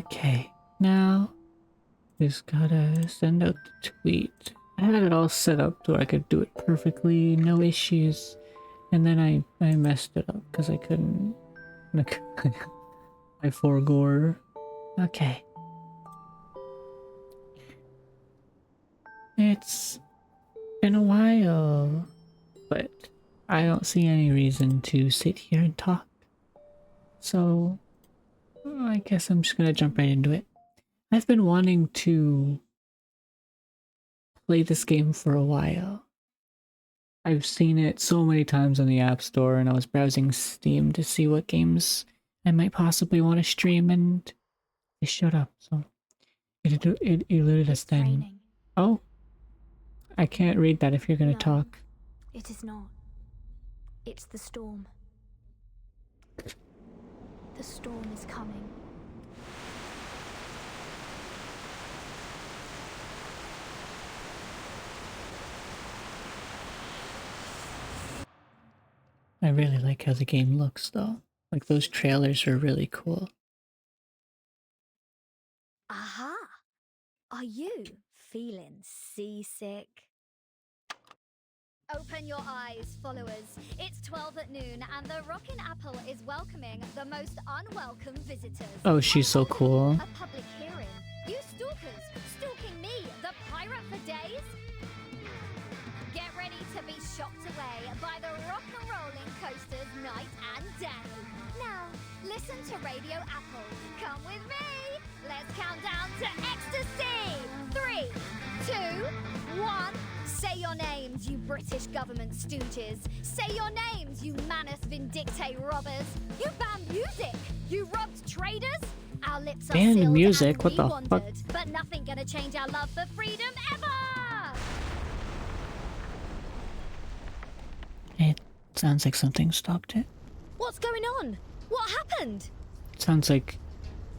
Okay, now just gotta send out the tweet. I had it all set up so I could do it perfectly, no issues. And then I messed it up because I couldn't. I forgore. Okay. It's been a while, but I don't see any reason to sit here and talk. So I guess I'm just gonna jump right into it. I've been wanting to play this game for a while. I've seen it so many times on the App Store, and I was browsing Steam to see what games I might possibly want to stream, and they showed up, so it eluded us then. Raining. Oh, I can't read that if you're gonna No. talk. It is not. It's the storm. The storm is coming. I really like how the game looks, though. Like, those trailers are really cool. Aha! Are you feeling seasick? Open your eyes, followers. It's 12 at noon, and the Rockin' Apple is welcoming the most unwelcome visitors. Oh, she's so cool. A public hearing. You stalkers, stalking me, the pirate for days? Get ready to be shocked away by the rock and rolling coasters night and day. Now, listen to Radio Apple. Come with me. Let's count down to ecstasy. 3, 2, 1. Say your names, you British government stooges. Say your names, you Manus Vindicte robbers. You banned music. You robbed traders. Our lips are Banned sealed music? and What we the wandered, fuck? but nothing gonna change our love for freedom ever. It sounds like something stopped it. What's going on? What happened? Sounds like...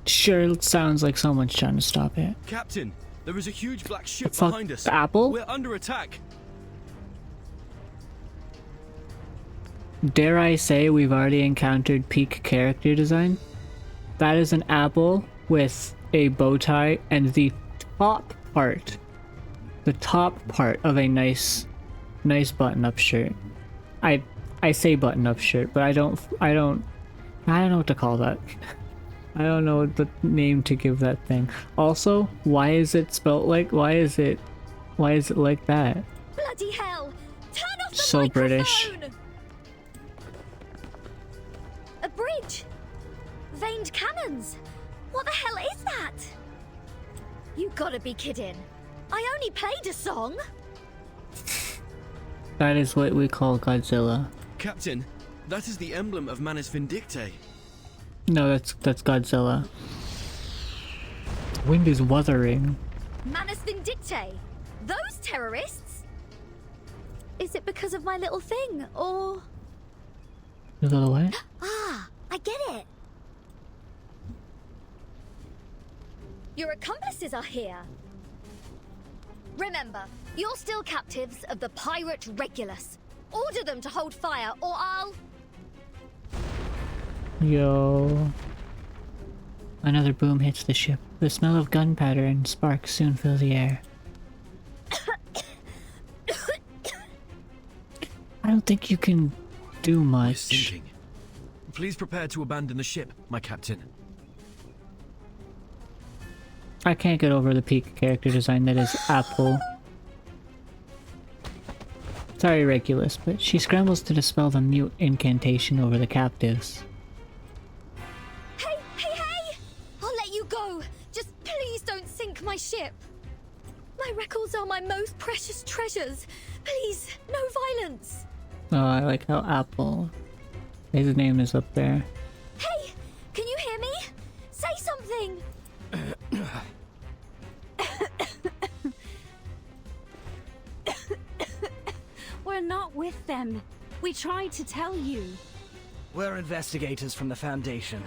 Sure, it sounds like someone's trying to stop it. Captain, there is a huge black ship Fuck, behind us. the Apple? We're under attack. Dare I say we've already encountered peak character design? That is an apple with a bow tie and the top part of a nice button-up shirt. I say button-up shirt, but I don't know what to call that. I don't know the name to give that thing. Also, why is it spelt like? Why is it like that? Bloody hell! Turn off the So microphone! British. A bridge! Veined cannons! What the hell is that? You gotta be kidding. I only played a song. That is what we call Godzilla. Captain, that is the emblem of Manus Vindicte. No, that's Godzilla. Wind is wuthering. Manus Vindicte! Those terrorists? Is it because of my little thing, or... A little what? Ah, I get it. Your accomplices are here. Remember, you're still captives of the pirate Regulus. Order them to hold fire, or I'll... Yo. Another boom hits the ship. The smell of gunpowder and sparks soon fill the air. I don't think you can do We're much. sinking. Please prepare to abandon the ship, my captain. I can't get over the peak character design that is Apple. Sorry, Regulus, but she scrambles to dispel the mute incantation over the captives. Hey! I'll let you go. Just please don't sink my ship. My records are my most precious treasures. Please, no violence. Oh, I like how Apple... His name is up there. Hey, can you hear me? Say something. We're not with them. We tried to tell you. We're investigators from the Foundation.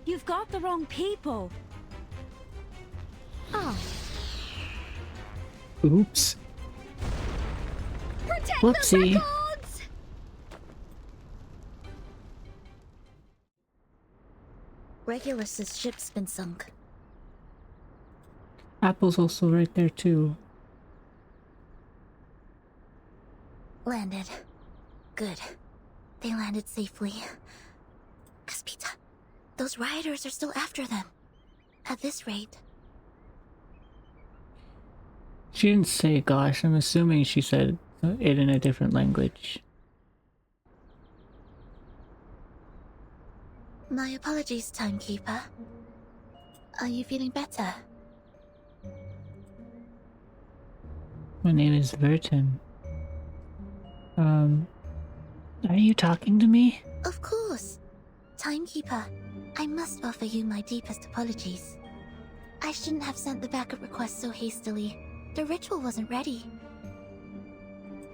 You've got the wrong people. Oh, Oops. protect Whoopsie. the records! Regulus's ship's been sunk. Apple's also right there too. Landed. Good. They landed safely. Caspita, those rioters are still after them. At this rate. She didn't say gosh, I'm assuming she said it in a different language. My apologies, timekeeper. Are you feeling better? My name is Verton. Are you talking to me? Of course. Timekeeper, I must offer you my deepest apologies. I shouldn't have sent the backup request so hastily. The ritual wasn't ready.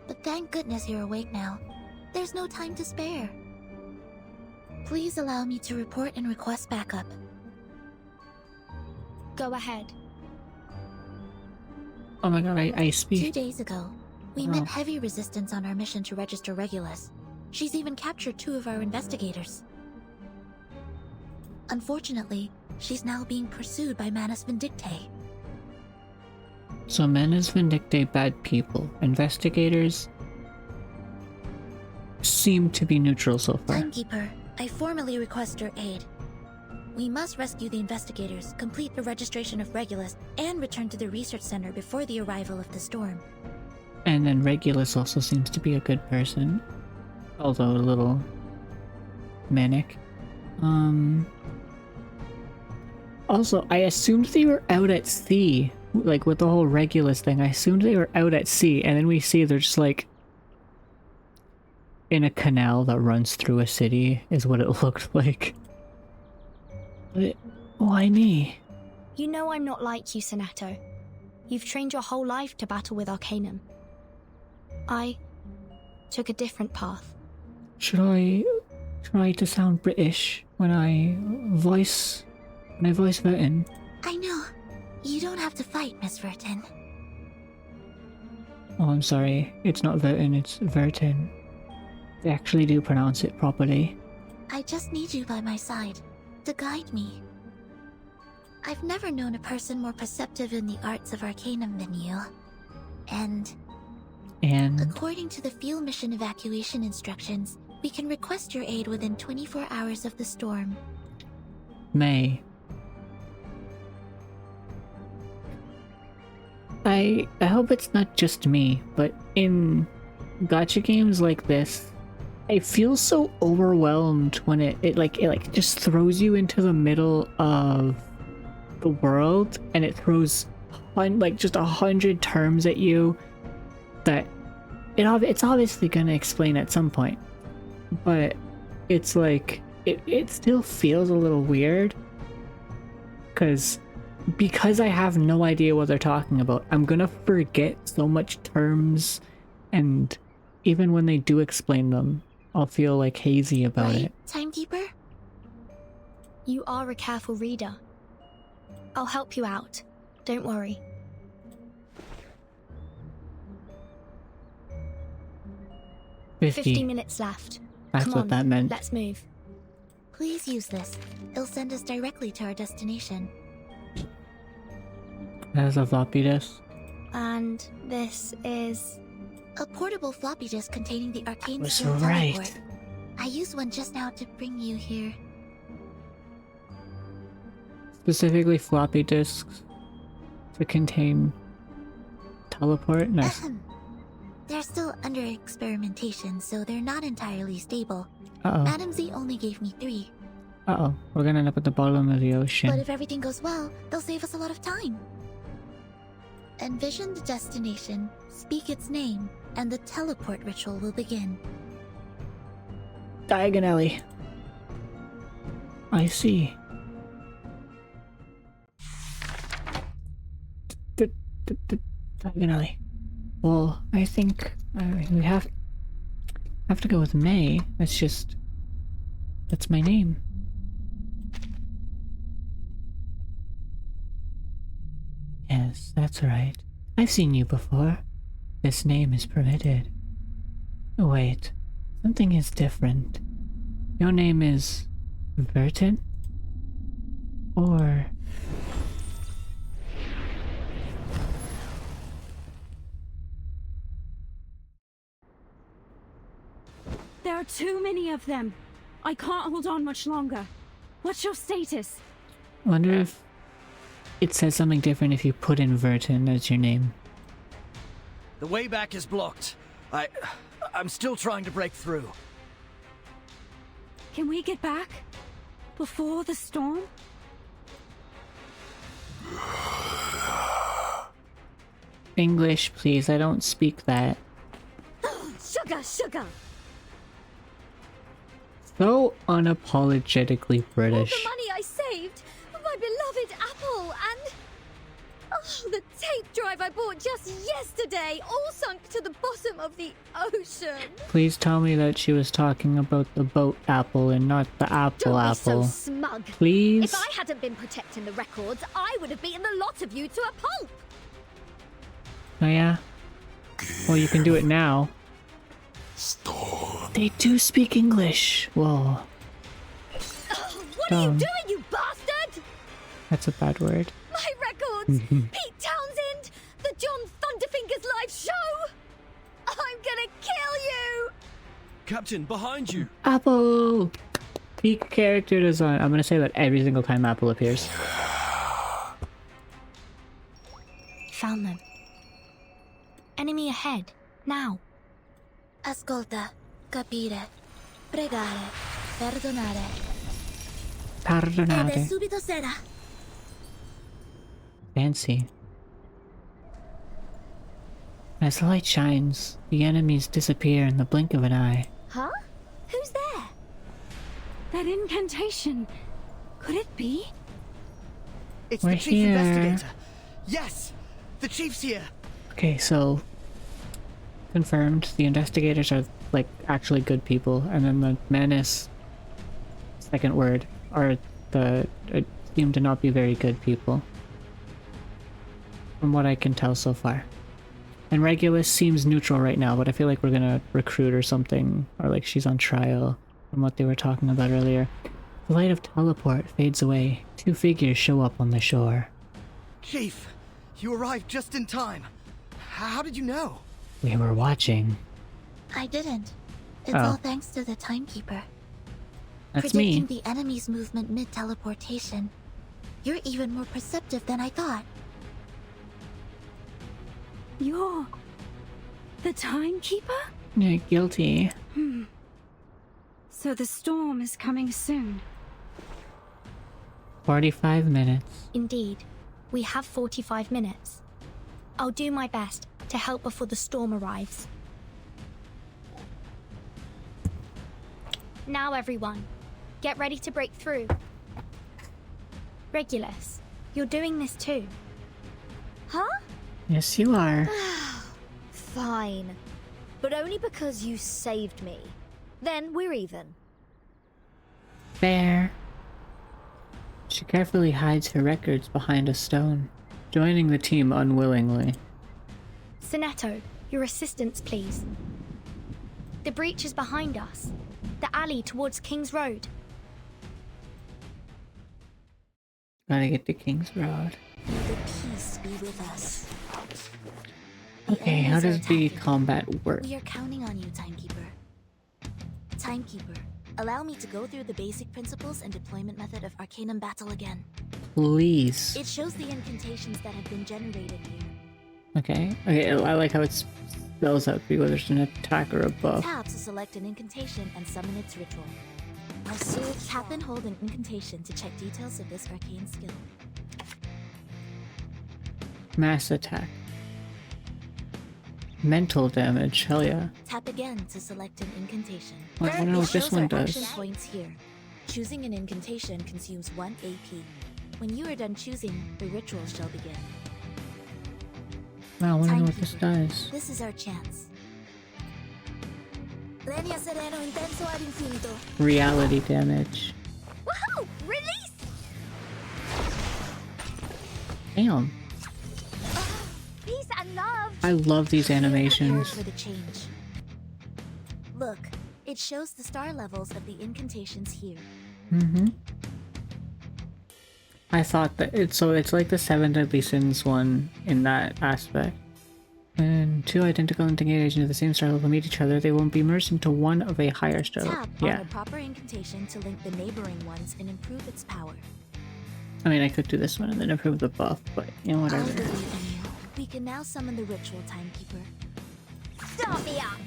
But thank goodness you're awake now. There's no time to spare. Please allow me to report and request backup. Go ahead. Oh my god, I 2 speak. days ago, we met heavy resistance on our mission to register Regulus. She's even captured 2 of our investigators. Unfortunately, she's now being pursued by Manus Vindictae. So Manus Vindictae bad people. Investigators seem to be neutral so far. Timekeeper, I formally request your aid. We must rescue the investigators, complete the registration of Regulus, and return to the research center before the arrival of the storm. And then Regulus also seems to be a good person. Although a little manic. Also, I assumed they were out at sea. Like with the whole Regulus thing, I assumed they were out at sea, and then we see they're just like in a canal that runs through a city, is what it looked like. But why me? You know I'm not like you, Sonato. You've trained your whole life to battle with Arcanum. I took a different path. Should I try to sound British when I voice Verton? I know. You don't have to fight, Miss Verton. Oh, I'm sorry. It's not Verton, it's Verton. They actually do pronounce it properly. I just need you by my side, to guide me. I've never known a person more perceptive in the arts of Arcanum than you. And according to the field mission evacuation instructions, we can request your aid within 24 hours of the storm. May. I hope it's not just me, but in gacha games like this, I feel so overwhelmed when it just throws you into the middle of the world, and it throws just 100 terms at you that it's obviously gonna explain at some point, but it's like it still feels a little weird because I have no idea what they're talking about. I'm gonna forget so much terms, and even when they do explain them, I'll feel like hazy about Right, it. Timekeeper? You are a careful reader. I'll help you out. Don't worry. Fifty. 50 minutes left. That's Come what on, that meant. let's move. Please use this. It'll send us directly to our destination. That's a floppy disk. And this is... A portable floppy disk containing the arcane Was steel right. teleport. I used one just now to bring you here. Specifically floppy disks to contain teleport. Nice. Ahem. They're still under experimentation, so they're not entirely stable. Uh-oh. Madam Z only gave me 3. Uh-oh. We're gonna end up at the bottom of the ocean. But if everything goes well, they'll save us a lot of time. Envision the destination, speak its name, and the teleport ritual will begin. Diagonally. I see. Diagonally. Well, I think we have to go with May. That's my name. Yes, that's right. I've seen you before. This name is permitted. Wait, something is different. Your name is Verton? Or There are too many of them. I can't hold on much longer. What's your status? I wonder if it says something different if you put in Vertin as your name. The way back is blocked. I'm still trying to break through. Can we get back? Before the storm? English, please. I don't speak that. Sugar, sugar! So unapologetically All British. the money I saved! My beloved apple and... Oh, the tape drive I bought just yesterday, all sunk to the bottom of the ocean. Please tell me that she was talking about the boat apple and not the apple Don't apple. be so smug. Please? If I hadn't been protecting the records, I would have beaten the lot of you to a pulp. Oh yeah? Well, you can do it now. They do speak English. Whoa. What are you Dumb. doing, you bastard? That's a bad word. My records! Pete Townsend! The John Thunderfingers live show! I'm gonna kill you! Captain, behind you! Apple! Peak character design. I'm gonna say that every single time Apple appears. Found them. Enemy ahead. Now. Ascolta, capire, pregare, perdonare. Ed è Pardonate. subito sera. Fancy. As the light shines, the enemies disappear in the blink of an eye. Huh? Who's there? That incantation. Could it be? It's We're the chief here. investigator. Yes, the chief's here. Okay, so confirmed. The investigators are like actually good people, and then the menace, second word, are seem to not be very good people, from what I can tell so far. And Regulus seems neutral right now, but I feel like we're gonna recruit or something, or like she's on trial, from what they were talking about earlier. The light of teleport fades away. Two figures show up on the shore. Chief, you arrived just in time. How did you know? We were watching. I didn't. It's Oh. all thanks to the timekeeper. That's Predicting me. the enemy's movement mid-teleportation. You're even more perceptive than I thought. You're... the timekeeper? Yeah, guilty. So the storm is coming soon. 45 minutes. Indeed. We have 45 minutes. I'll do my best to help before the storm arrives. Now everyone, get ready to break through. Regulus, you're doing this too. Huh? Yes, you are. Fine. But only because you saved me. Then we're even. Fair. She carefully hides her records behind a stone, joining the team unwillingly. Sonetto, your assistance, please. The breach is behind us. The alley towards King's Road. Gotta get to King's Road. May the peace be with us. Okay, how enemies are does the attacking. combat work? We are counting on you, Timekeeper. Timekeeper, allow me to go through the basic principles and deployment method of Arcanum Battle again. Please. It shows the incantations that have been generated here. Okay. Okay, I like how it spells out whether there's an attack or a buff. Tap to select an incantation and summon its ritual. Tap and hold an incantation to check details of this arcane skill. Mass attack. Mental damage, hell yeah. Tap again to select an incantation. Well, I wanna know It what this shows one our does. action points here. Choosing an incantation consumes 1 AP. When you are done choosing, the ritual shall begin. Wow, I wanna know what this Timekeeper, does. This is our chance. Lenia Sereno Intenso ad Infinito. Reality damage. Woohoo! Release! Damn. Peace and love! I love these Prepare animations. for the change. Look, it shows the star levels of the incantations here. Mm-hmm. I thought that it's like the Seven Deadly Sins one in that aspect. When two identical incantations of the same star will meet each other, they will be merged into one of a higher star. Tap Yeah. on the proper incantation to link the neighboring ones and improve its power. I mean, I could do this one and then improve the buff, but you know, I whatever. believe in you. We can now summon the ritual timekeeper. Start me up!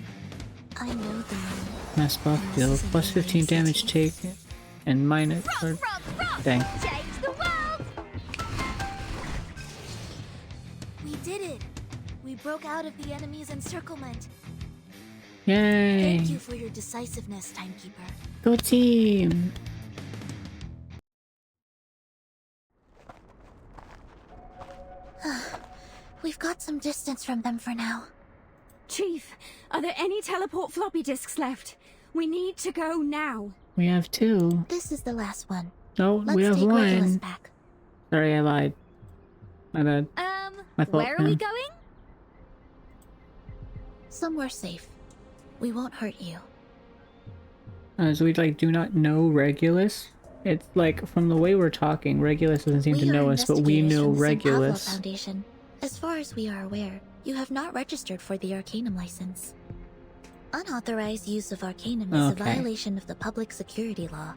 I know the name. Mass buff deal plus 15 damage taken and minus. Or, Rock! dang. Change the world! We did it! We broke out of the enemy's encirclement. Yay! Thank you for your decisiveness, Timekeeper. Go team! We've got some distance from them for now. Chief, are there any teleport floppy disks left? We need to go now. We have two. This is the last one. No, Let's we have take Regulus one. back. Sorry, I lied. My bad. My fault, Where are we yeah. going? Somewhere safe. We won't hurt you. So we like do not know Regulus. It's like from the way we're talking, Regulus doesn't seem to We are know us, but we investigators know from the St. Pablo Regulus. Foundation. As far as we are aware, you have not registered for the Arcanum license. Unauthorized use of Arcanum is Okay. a violation of the public security law.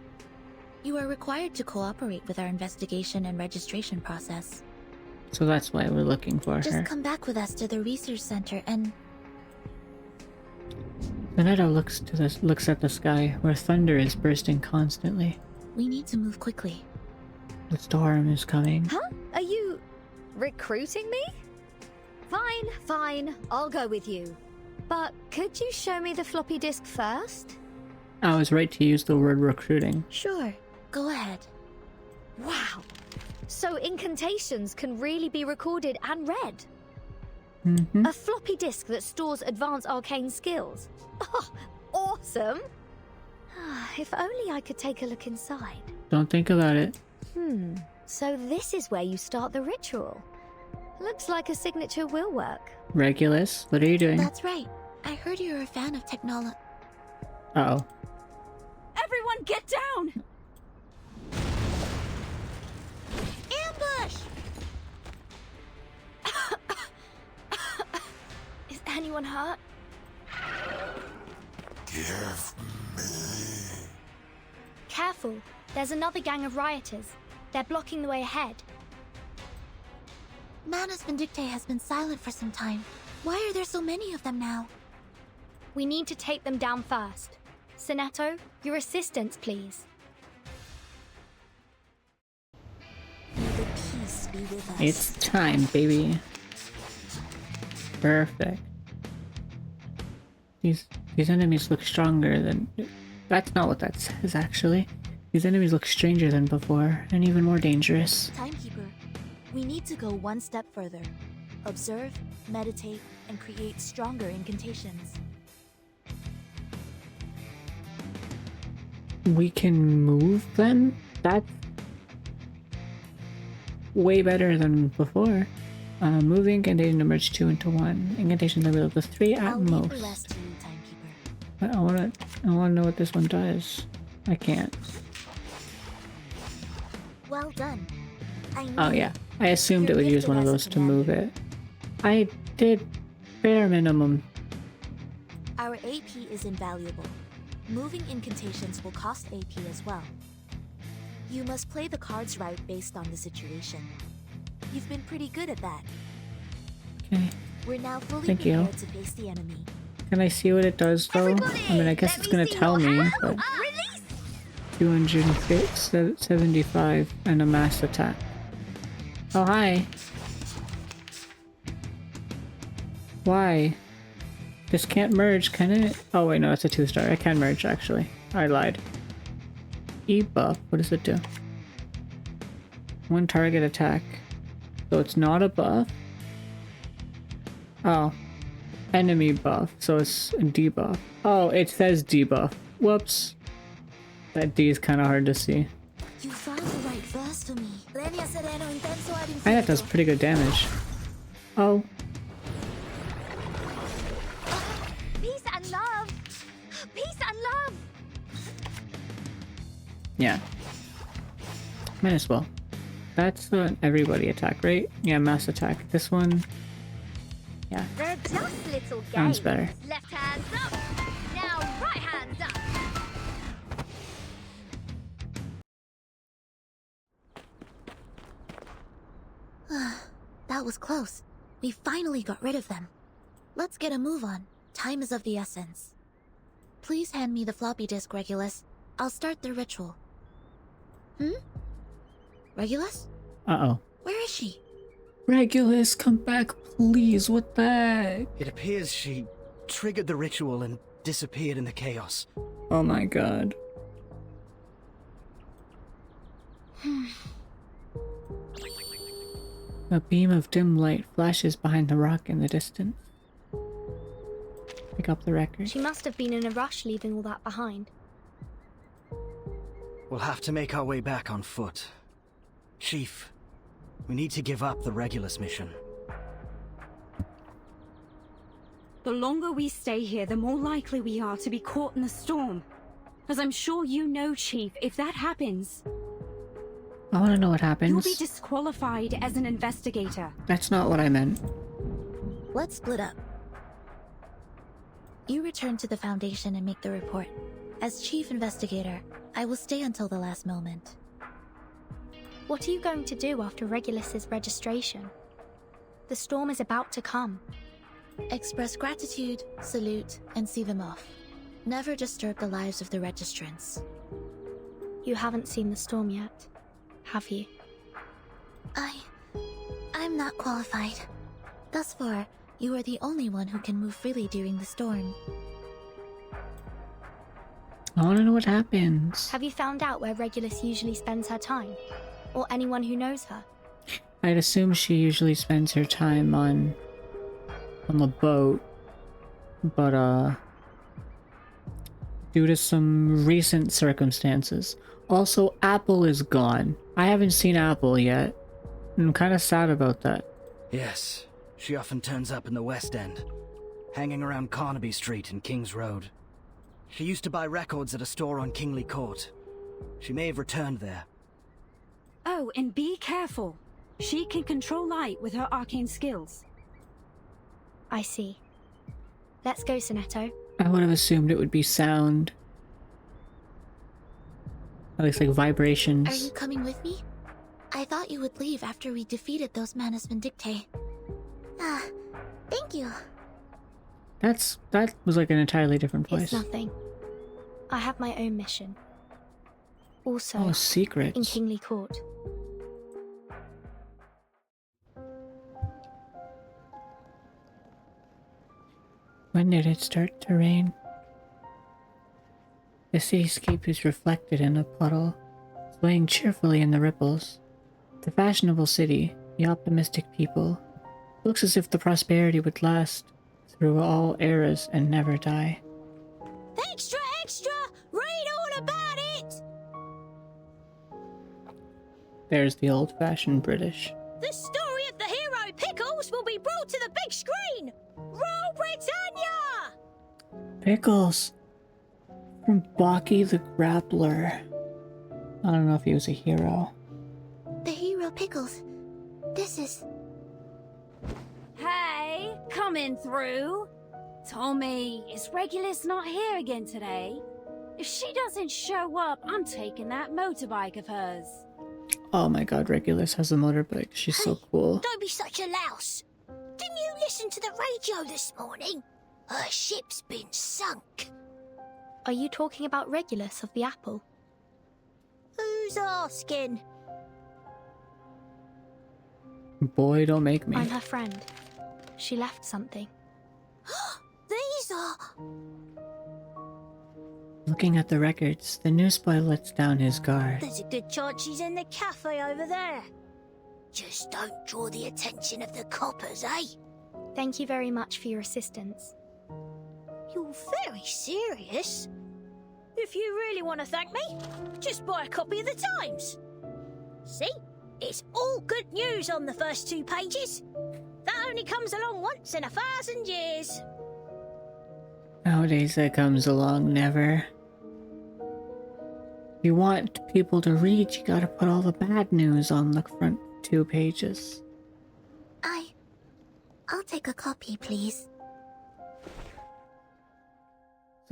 You are required to cooperate with our investigation and registration process. So that's why we're looking for Just her. come back with us to the research center and Veneto looks at the sky, where thunder is bursting constantly. we need to move quickly. The storm is coming. Huh? Are you recruiting me? Fine. I'll go with you. But could you show me the floppy disk first? I was right to use the word recruiting. Sure, go ahead. Wow. So incantations can really be recorded and read. Mm-hmm. A floppy disk that stores advanced arcane skills. Oh, awesome. If only I could take a look inside. Don't think about it. So this is where you start the ritual. Looks like a signature will work. Regulus, what are you doing? That's right. I heard you're a fan of technology. Uh-oh. Everyone get down! Ambush! Is anyone hurt? Careful, there's another gang of rioters. They're blocking the way ahead. Manus Vindictae has been silent for some time. Why are there so many of them now? We need to take them down first. Sonetto, your assistance, please. May the peace be with us. It's time, baby. Perfect. These enemies look stronger than... That's not what that says, actually. These enemies look stranger than before, and even more dangerous. Timekeeper, we need to go one step further. Observe, meditate, and create stronger incantations. We can move them? That's way better than before. Moving incantation to merge 2 into 1. Incantations are able to 3 at I'll leave most. the rest to you, Timekeeper. But I wanna know what this one does. I can't. Well done. I knew Oh yeah. I assumed it You're would use gifted one of as a those to move commander. it. I did bare minimum. Our AP is invaluable. Moving incantations will cost AP as well. You must play the cards right based on the situation. You've been pretty good at that. Okay. We're now fully Thank you. prepared to face the enemy. Can I see what it does though? Everybody, I mean, I guess let it's me gonna see tell your me, hands. but Release! 275 and a mass attack. Oh, hi. Why? This can't merge, can it? Oh wait, no, it's a 2-star. It can merge, actually. I lied. E-buff, what does it do? 1 target attack. So it's not a buff? Oh. Enemy buff, so it's a debuff. Oh, it says debuff. Whoops. That D is kind of hard to see. You found the right verse for me. Lenia Sereno Intenso ad I think that does Infinito. pretty good damage. Oh. Peace and love! Peace and love! Yeah. Might as well. That's an everybody attack, right? Yeah, mass attack. This one, yeah, They're just little games. sounds better. Left hands up. Now right hands up. That was close. We finally got rid of them. Let's get a move on. Time is of the essence. Please hand me the floppy disk, Regulus. I'll start the ritual. Regulus? Uh-oh. Where is she? Regulus, come back, please. What the heck? It appears she triggered the ritual and disappeared in the chaos. Oh my god. A beam of dim light flashes behind the rock in the distance. Pick up the record. She must have been in a rush leaving all that behind. We'll have to make our way back on foot. Chief, we need to give up the Regulus mission. The longer we stay here, the more likely we are to be caught in the storm. As I'm sure you know, Chief, if that happens, I want to know what you'll happens. be disqualified as an investigator. That's not what I meant. Let's split up. You return to the Foundation and make the report. As Chief Investigator, I will stay until the last moment. What are you going to do after Regulus's registration? The storm is about to come. Express gratitude, salute, and see them off. Never disturb the lives of the registrants. You haven't seen the storm yet, have you? I'm not qualified. Thus far, you are the only one who can move freely during the storm. I want to know what happens. Have you found out where Regulus usually spends her time? Or anyone who knows her? I'd assume she usually spends her time on the boat, but due to some recent circumstances. Also, Apple is gone. I haven't seen Apple yet. I'm kind of sad about that. Yes, she often turns up in the West End, hanging around Carnaby Street and King's Road. She used to buy records at a store on Kingly Court. She may have returned there. Oh, and be careful. She can control light with her arcane skills. I see. Let's go, Sonetto. I would have assumed it would be sound. At least like vibrations. Are you coming with me? I thought you would leave after we defeated those Manus Vindictae. Thank you. That was like an entirely different place. It's nothing. I have my own mission. Also, Oh, secrets. in Kingly Court. When did it start to rain? The cityscape is reflected in a puddle, swaying cheerfully in the ripples. The fashionable city, the optimistic people, looks as if the prosperity would last through all eras and never die. Extra, extra! Read all about it! There's the old-fashioned British. The story of the hero Pickles will be brought to the big screen! Rule Britannia! Pickles! From Baki the Grappler. I don't know if he was a hero. The hero Pickles. This is... Hey, coming through. Tommy, is Regulus not here again today? If she doesn't show up, I'm taking that motorbike of hers. Oh my god, Regulus has a motorbike. She's so cool. Don't be such a louse. Didn't you listen to the radio this morning? Her ship's been sunk. Are you talking about Regulus of the Apple? Who's asking? Boy, don't make me. I'm her friend. She left something. These are... Looking at the records, the newsboy lets down his guard. There's a good chance she's in the cafe over there. Just don't draw the attention of the coppers, eh? Thank you very much for your assistance. You're very serious. If you really want to thank me, just buy a copy of the Times. See? It's all good news on the first 2 pages. That only comes along once in 1,000 years. Nowadays that comes along never. If you want people to read, you gotta put all the bad news on the front 2 pages. I'll take a copy, please.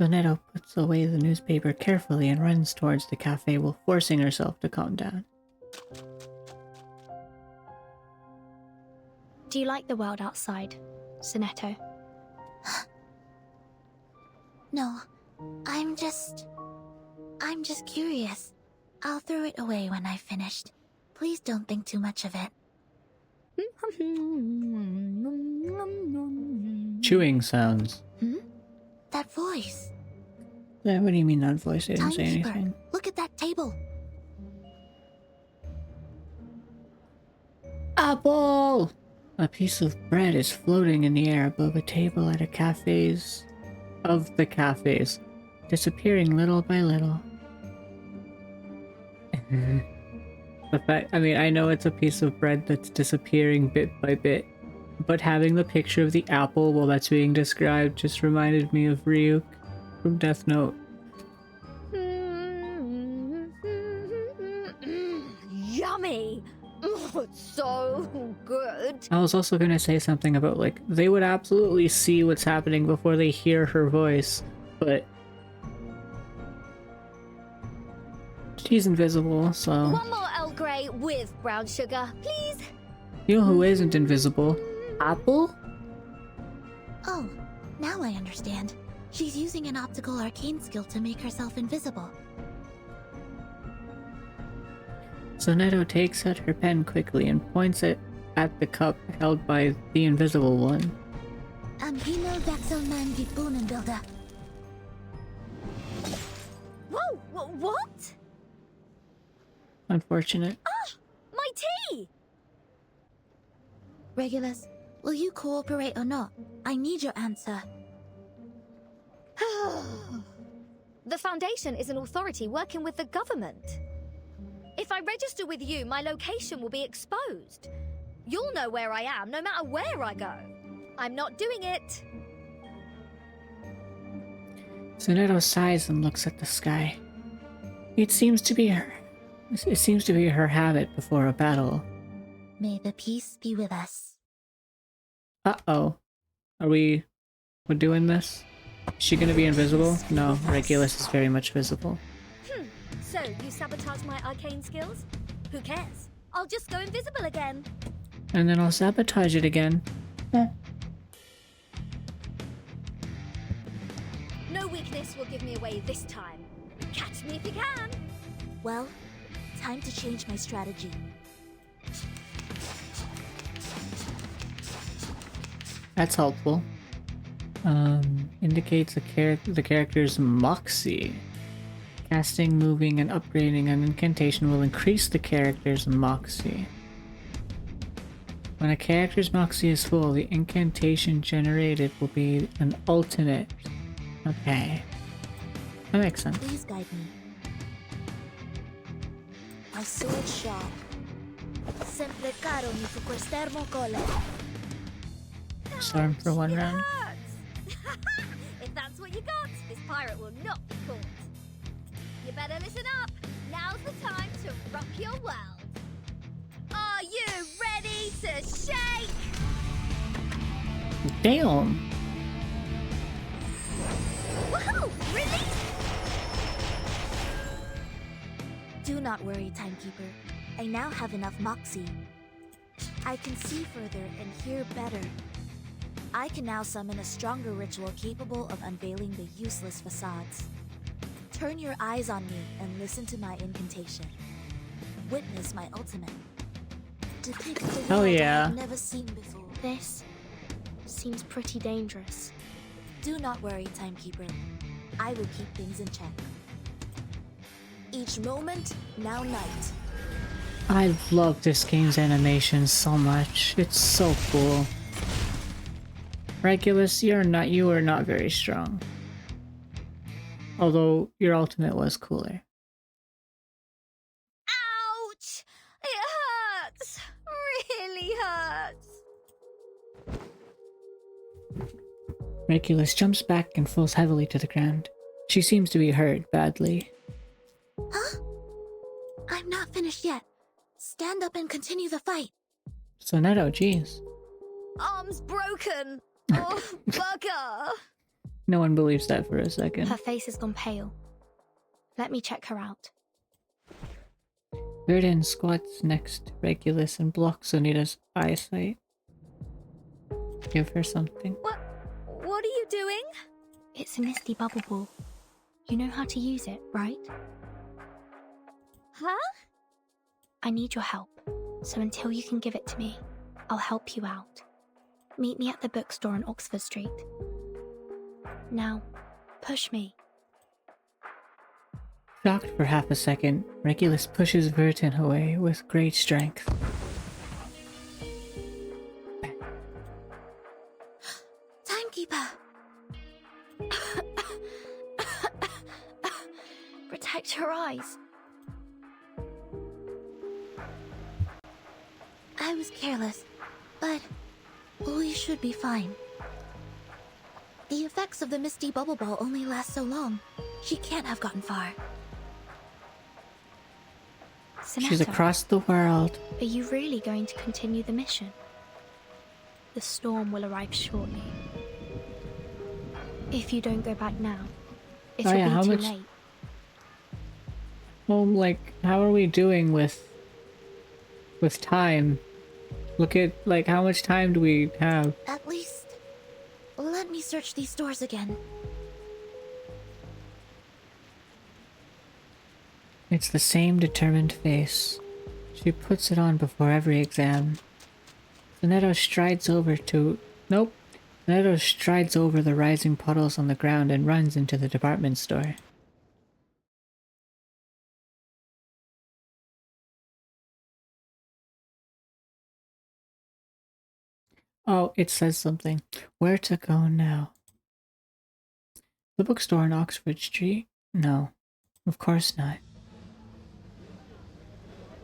So Neto puts away the newspaper carefully and runs towards the cafe while forcing herself to calm down. Do you like the world outside, Sonetto? No, I'm just curious. I'll throw it away when I've finished. Please don't think too much of it. Chewing sounds. That voice. Yeah, what do you mean that voice? I didn't say Timekeeper, anything. look at that table. Apple! A piece of bread is floating in the air above a table at the cafes, disappearing little by little. I know it's a piece of bread that's disappearing bit by bit, but having the picture of the apple while that's being described just reminded me of Ryuk from Death Note. Yummy! Oh, it's so good. I was also gonna say something about, like, they would absolutely see what's happening before they hear her voice, but she's invisible, so... One more Earl Grey with brown sugar, please. You know who isn't invisible? Apple? Oh, now I understand. She's using an optical arcane skill to make herself invisible. So Neto takes out her pen quickly and points it at the cup held by the invisible one. Am Hino Daxelman Gibunen Builder. Whoa, what? Unfortunate. Ah, my tea! Regulus, will you cooperate or not? I need your answer. The Foundation is an authority working with the government. If I register with you, my location will be exposed. You'll know where I am, no matter where I go. I'm not doing it. So Neto sighs and looks at the sky. It seems to be her habit before a battle. May the peace be with us. Uh-oh. We're doing this? Is she gonna be invisible? No, Regulus is very much visible. So, you sabotage my arcane skills? Who cares? I'll just go invisible again. And then I'll sabotage it again. No weakness will give me away this time. Catch me if you can. Well, time to change my strategy. That's helpful. Indicates the character's moxie. Casting, moving, and upgrading an incantation will increase the character's moxie. When a character's moxie is full, the incantation generated will be an ultimate. Okay. That makes sense. Please guide me. My sword sharp. Sempre caro mi sequestermo cole. Storm for one It round. hurts. If that's what you got, this pirate will not be caught. You better listen up. Now's the time to rock your world. Are you ready to shake? Damn! Woohoo! Release! Do not worry, Timekeeper. I now have enough moxie. I can see further and hear better. I can now summon a stronger ritual capable of unveiling the useless facades. Turn your eyes on me and listen to my incantation. Witness my ultimate. Depict the Oh, world yeah. I've never seen before. This seems pretty dangerous. Do not worry, Timekeeper. I will keep things in check. Each moment, now night. I love this game's animation so much. It's so cool. Regulus, you are not very strong. Although your ultimate was cooler. Ouch! It hurts! Really hurts! Regulus jumps back and falls heavily to the ground. She seems to be hurt badly. Huh? finished yet. Stand up and continue the fight. Sonetto, jeez. Arm's broken. Oh, bugger. No one believes that for a second. Her face has gone pale. Let me check her out. Verdin squats next to Regulus and blocks Sonita's eyesight. Give her something. What are you doing? It's a misty bubble ball. You know how to use it, right? Huh? I need your help, so until you can give it to me, I'll help you out. Meet me at the bookstore on Oxford Street. Now, push me. Shocked for half a second, Regulus pushes Verdin away with great strength. Timekeeper! Protect her eyes. I was careless, but we should be fine. The effects of the misty bubble ball only last so long. She can't have gotten far. She's Sonetto, across the world. are you really going to continue the mission? The storm will arrive shortly. If you don't go back now, it'll yeah, how be too much- late. Well, like, how are we doing with time? Look at, like, how much time do we have? At least, let me search these doors again. It's the same determined face. She puts it on before every exam. Sonetto strides over to... Nope. Sonetto strides over the rising puddles on the ground and runs into the department store. Oh, it says something. Where to go now? The bookstore on Oxford Street? No, of course not.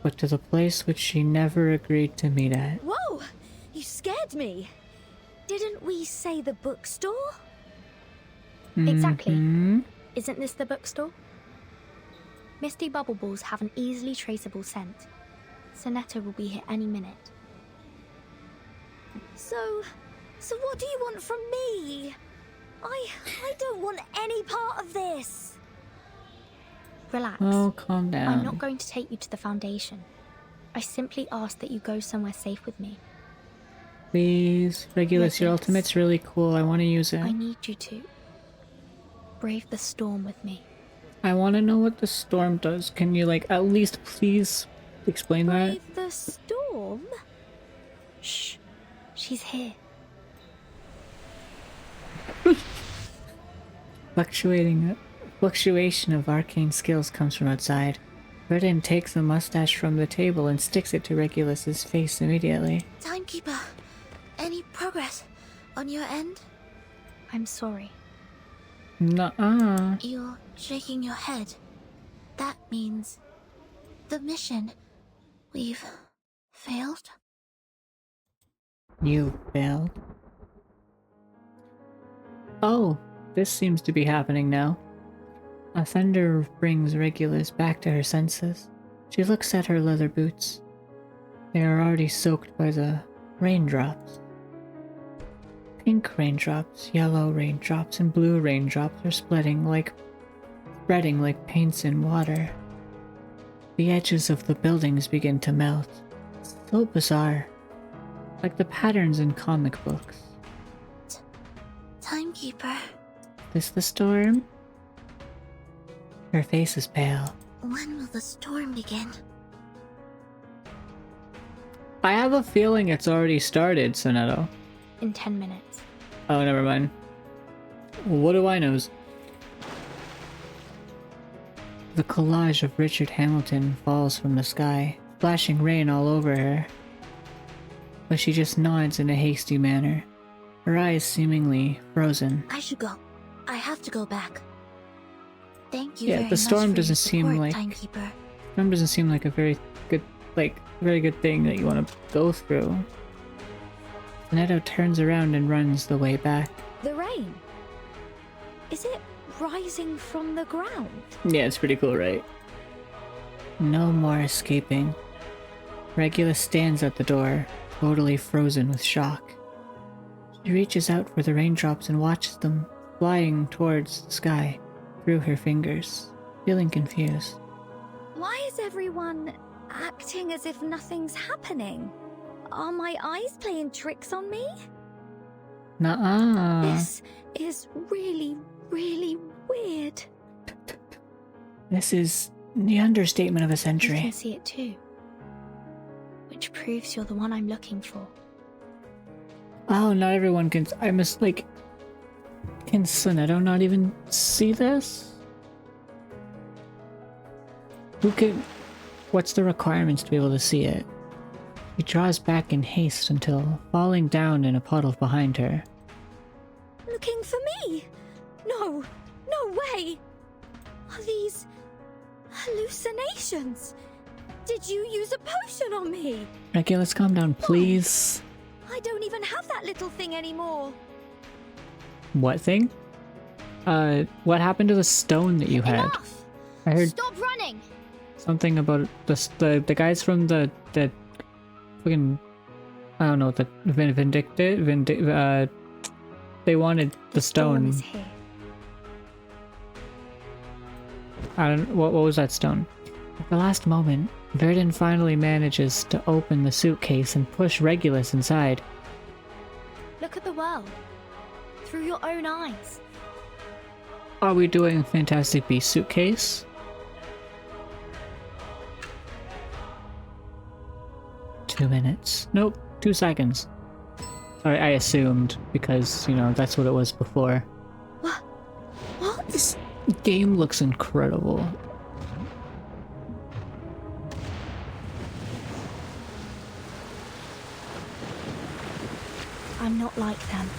But to the place which she never agreed to meet at. Whoa! You scared me. Didn't we say the bookstore? Exactly. Mhm. Isn't this the bookstore? Misty bubble balls have an easily traceable scent. Sonetto will be here any minute. So what do you want from me? I don't want any part of this. Relax. Oh, calm down. I'm not going to take you to the Foundation. I simply ask that you go somewhere safe with me. Please, Regulus, your Regulus. ultimate's really cool. I want to use it. I need you to brave the storm with me. I want to know what the storm does. Can you, like, at least please explain that? Brave the storm? Shh. She's here. Fluctuation of arcane skills comes from outside. Verdin takes the mustache from the table and sticks it to Regulus's face immediately. Timekeeper, any progress on your end? I'm sorry. Nuh-uh. You're shaking your head. That means the mission. We've failed? You failed. Oh, this seems to be happening now. A thunder brings Regulus back to her senses. She looks at her leather boots. They are already soaked by the raindrops. Pink raindrops, yellow raindrops, and blue raindrops are spreading like paints in water. The edges of the buildings begin to melt. So bizarre. Like the patterns in comic books. Timekeeper, This the storm? Her face is pale. when will the storm begin? I have a feeling it's already started, Sonetto. In 10 minutes. Oh, never mind. What do I knows? The collage of Richard Hamilton falls from the sky, splashing rain all over her. But she just nods in a hasty manner, her eyes seemingly frozen. I should go. I have to go back. Thank you Yeah, very the much storm for doesn't your seem support, like- Timekeeper. Storm doesn't seem like a very good thing that you want to go through. Sonetto turns around and runs the way back. The rain. Is it rising from the ground? Yeah, it's pretty cool, right? No more escaping. Regulus stands at the door, totally frozen with shock. She reaches out for the raindrops and watches them flying towards the sky through her fingers, feeling confused. Why is everyone acting as if nothing's happening? Are my eyes playing tricks on me? Nuh-uh. This is really, really weird. This is the understatement of a You century. can see it too. Which proves you're the one I'm looking for. Oh, not everyone can. I must, like. Can Soneto not even see this? Who can. What's the requirements to be able to see it? He draws back in haste until falling down in a puddle behind her. Looking for me? No, no way! Are these hallucinations? Did you use a potion on me? Regulus, calm down, please. I don't even have that little thing anymore. What thing? What happened to the stone that you had? Enough! I heard Stop running! something about the guys from the fucking, I don't know, the Vindictive, they wanted the Storm stone. is here. I don't, what was that stone? At the last moment, Verdun finally manages to open the suitcase and push Regulus inside. Look at the world. Through your own eyes. Are we doing Fantastic Beast suitcase? Two minutes. Nope, 2 seconds. Sorry, I assumed, because, you know, that's what it was before. What? This game looks incredible. I'm not like them.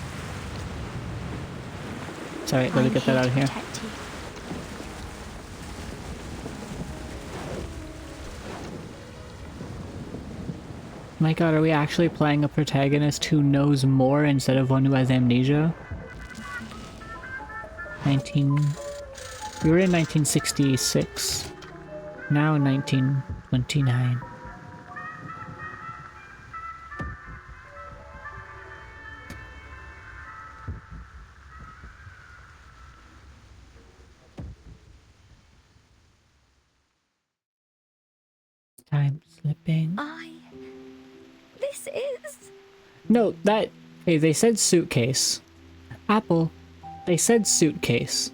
Sorry, let me I'm get that out of to here. protect you. My god, are we actually playing a protagonist who knows more instead of one who has amnesia? We were in 1966. Now 1929. Time slipping. This is... No, that... Hey, they said suitcase. Apple, they said suitcase.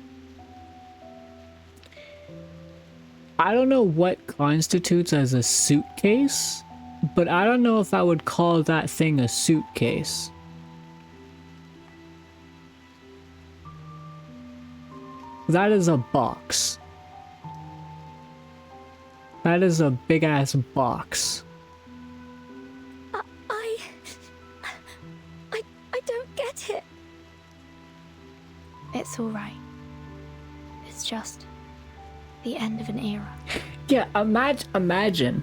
I don't know what constitutes as a suitcase, but I don't know if I would call that thing a suitcase. That is a box. That is a big-ass box. I don't get it. It's alright. It's just the end of an era. Yeah, imagine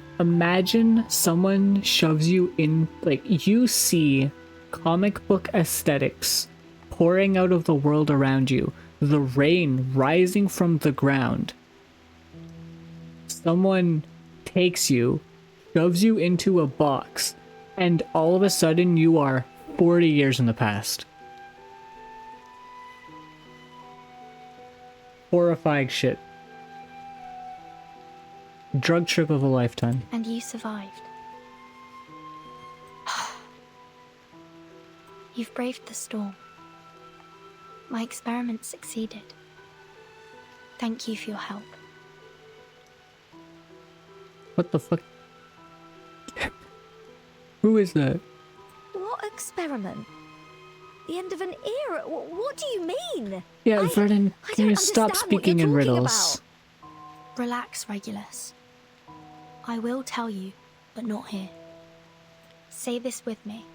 someone shoves you in, like, you see comic book aesthetics pouring out of the world around you, the rain rising from the ground. Someone takes you, shoves you into a box, and all of a sudden you are 40 years in the past. Horrifying shit. Drug trip of a lifetime. And you survived. You've braved the storm. My experiment succeeded. Thank you for your help. What the fuck? Who is that? What experiment? The end of an era? What do you mean? Yeah, Vernon, I can don't you stop understand what speaking you're in talking riddles? Relax, Regulus. I will tell you, but not here. Say this with me.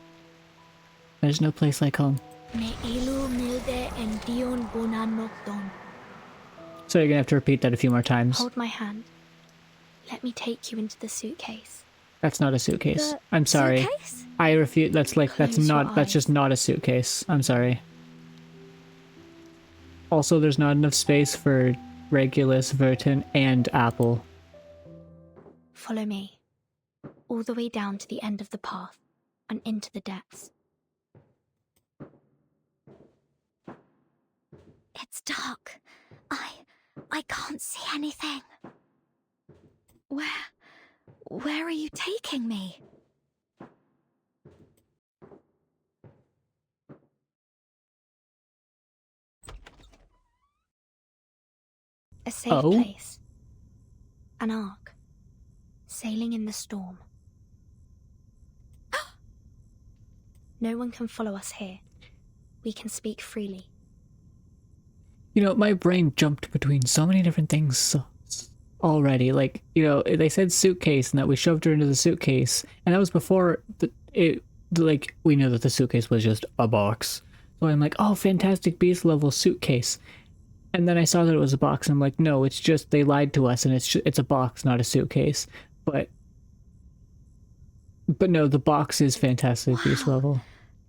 There's no place like home. Ne elu milde en dion bona nocton. So you're gonna have to repeat that a few more times. Hold my hand. Let me take you into the suitcase. That's not a suitcase. The I'm sorry. suitcase? I refuse. That's Close your that's just eyes. not a suitcase. I'm sorry. Also, there's not enough space for Regulus, Verton, and Apple. Follow me, all the way down to the end of the path and into the depths. It's dark. I can't see anything. Where are you taking me? A safe Oh? place. An ark. Sailing in the storm. No one can follow us here. We can speak freely. You know, my brain jumped between so many different things already. Like, you know, they said suitcase and that we shoved her into the suitcase. And that was before like, we knew that the suitcase was just a box. So I'm like, oh, Fantastic Beast level suitcase. And then I saw that it was a box and I'm like, no, it's just, they lied to us and it's a box, not a suitcase. But no, the box is Fantastic Beast level.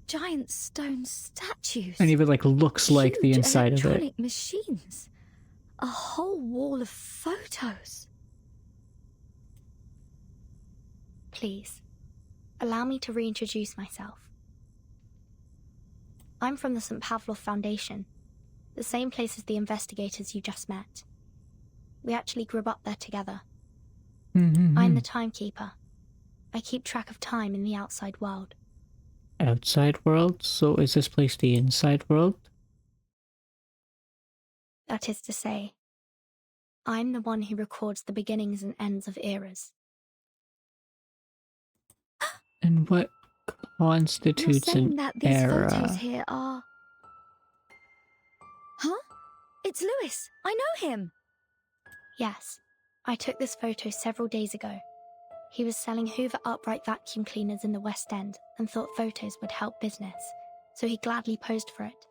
Giant stone statues. And even like looks like the Huge inside of it. electronic machines. A whole wall of photos. Please, allow me to reintroduce myself. I'm from the St. Pavlov Foundation, the same place as the investigators you just met. We actually grew up there together. I'm the timekeeper. I keep track of time in the outside world. Outside world? So is this place the inside world? That is to say, I'm the one who records the beginnings and ends of eras. And what You're constitutes saying an that these era? photos here are... Huh? It's Lewis. I know him. Yes, I took this photo several days ago. He was selling Hoover upright vacuum cleaners in the West End and thought photos would help business, so he gladly posed for it.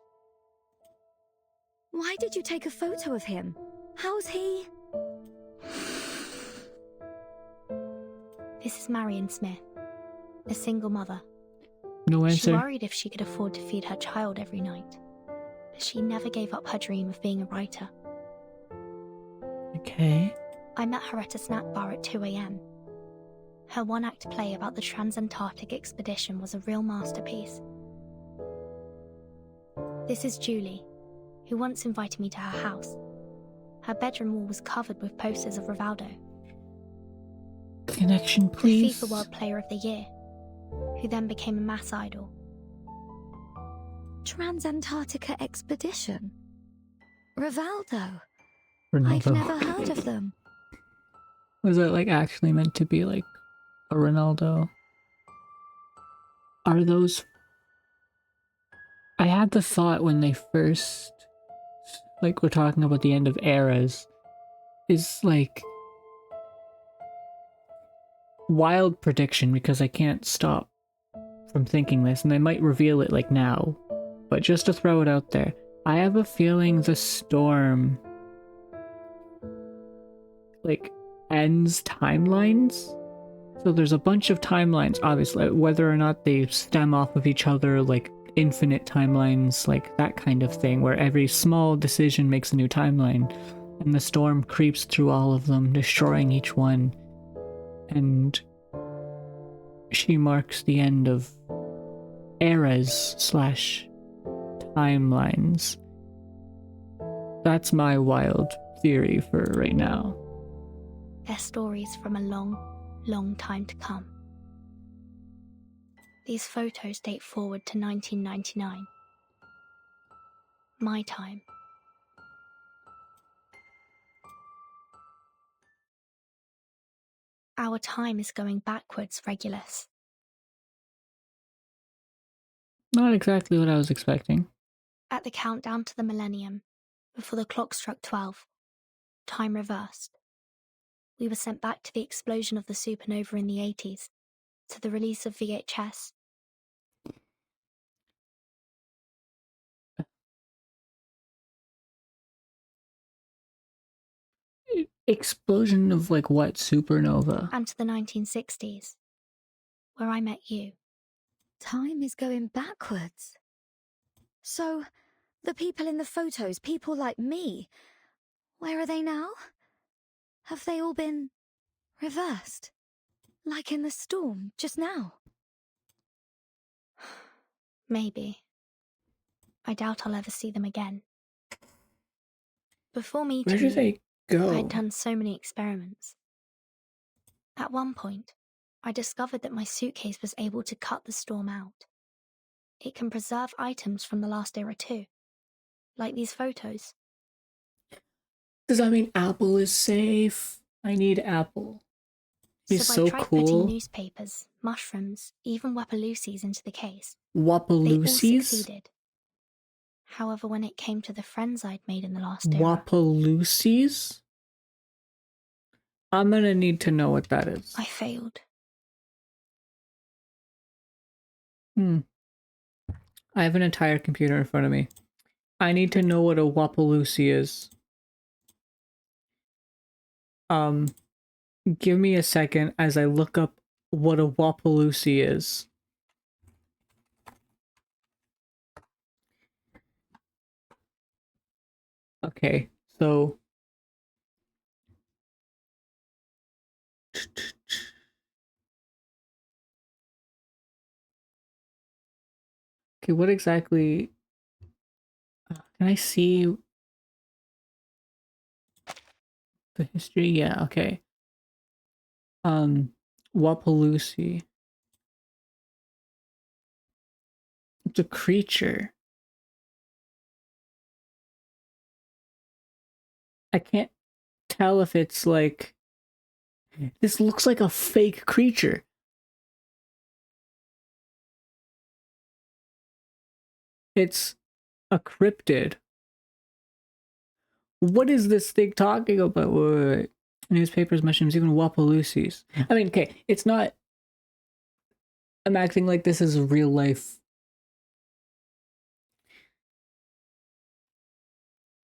Why did you take a photo of him? How's he... This is Marion Smith, a single mother. No She answer. worried if she could afford to feed her child every night, but she never gave up her dream of being a writer. Okay. I met her at a snack bar at 2 a.m. Her one-act play about the Transantarctic expedition was a real masterpiece. This is Julie, who once invited me to her house. Her bedroom wall was covered with posters of Rivaldo, Connection, the please. FIFA World Player of the Year, who then became a mass idol. Transantarctica expedition? Rivaldo? Ronaldo. I've never heard of them. Was that like actually meant to be like a Ronaldo? Are those... I had the thought when they first, like, we're talking about the end of eras, is like wild prediction because I can't stop from thinking this, and I might reveal it like now, but just to throw it out there, I have a feeling the storm like ends timelines. So there's a bunch of timelines, obviously, whether or not they stem off of each other, like infinite timelines, like that kind of thing, where every small decision makes a new timeline, and the storm creeps through all of them, destroying each one, and she marks the end of eras / timelines. That's my wild theory for right now. Their stories from a long, long time to come. These photos date forward to 1999. My time. Our time is going backwards, Regulus. Not exactly what I was expecting. At the countdown to the millennium, before the clock struck 12, time reversed. We were sent back to the explosion of the supernova in the 80s, to the release of VHS. Explosion of like what? Supernova? And to the 1960s, where I met you. Time is going backwards. So, the people in the photos, people like me, where are they now? Have they all been Reversed? Like in the storm just now? Maybe. I doubt I'll ever see them again. Before meeting Where do they go? I'd done so many experiments. At one point, I discovered that my suitcase was able to cut the storm out. It can preserve items from the last era too, like these photos. Does that mean Apple is safe? I need Apple. He's So so I tried putting cool. newspapers, mushrooms, even Wapalusis into the case. They all Wapalusis? succeeded. However, when it came to the friends I'd made in the last era, Wapalusis? I'm gonna need to know what that is. I failed. I have an entire computer in front of me. I need to know what a Wapalusi is. Give me a second as I look up what a Wapalusi is. Okay, so okay, what exactly can I see the history? Yeah, okay. Wapalusi. It's a creature. I can't tell if it's like this looks like a fake creature. It's a cryptid. What is this thing talking about? Wait. Newspapers, mushrooms, even Wapalusis. I mean, okay, it's not. I'm acting like this is real life.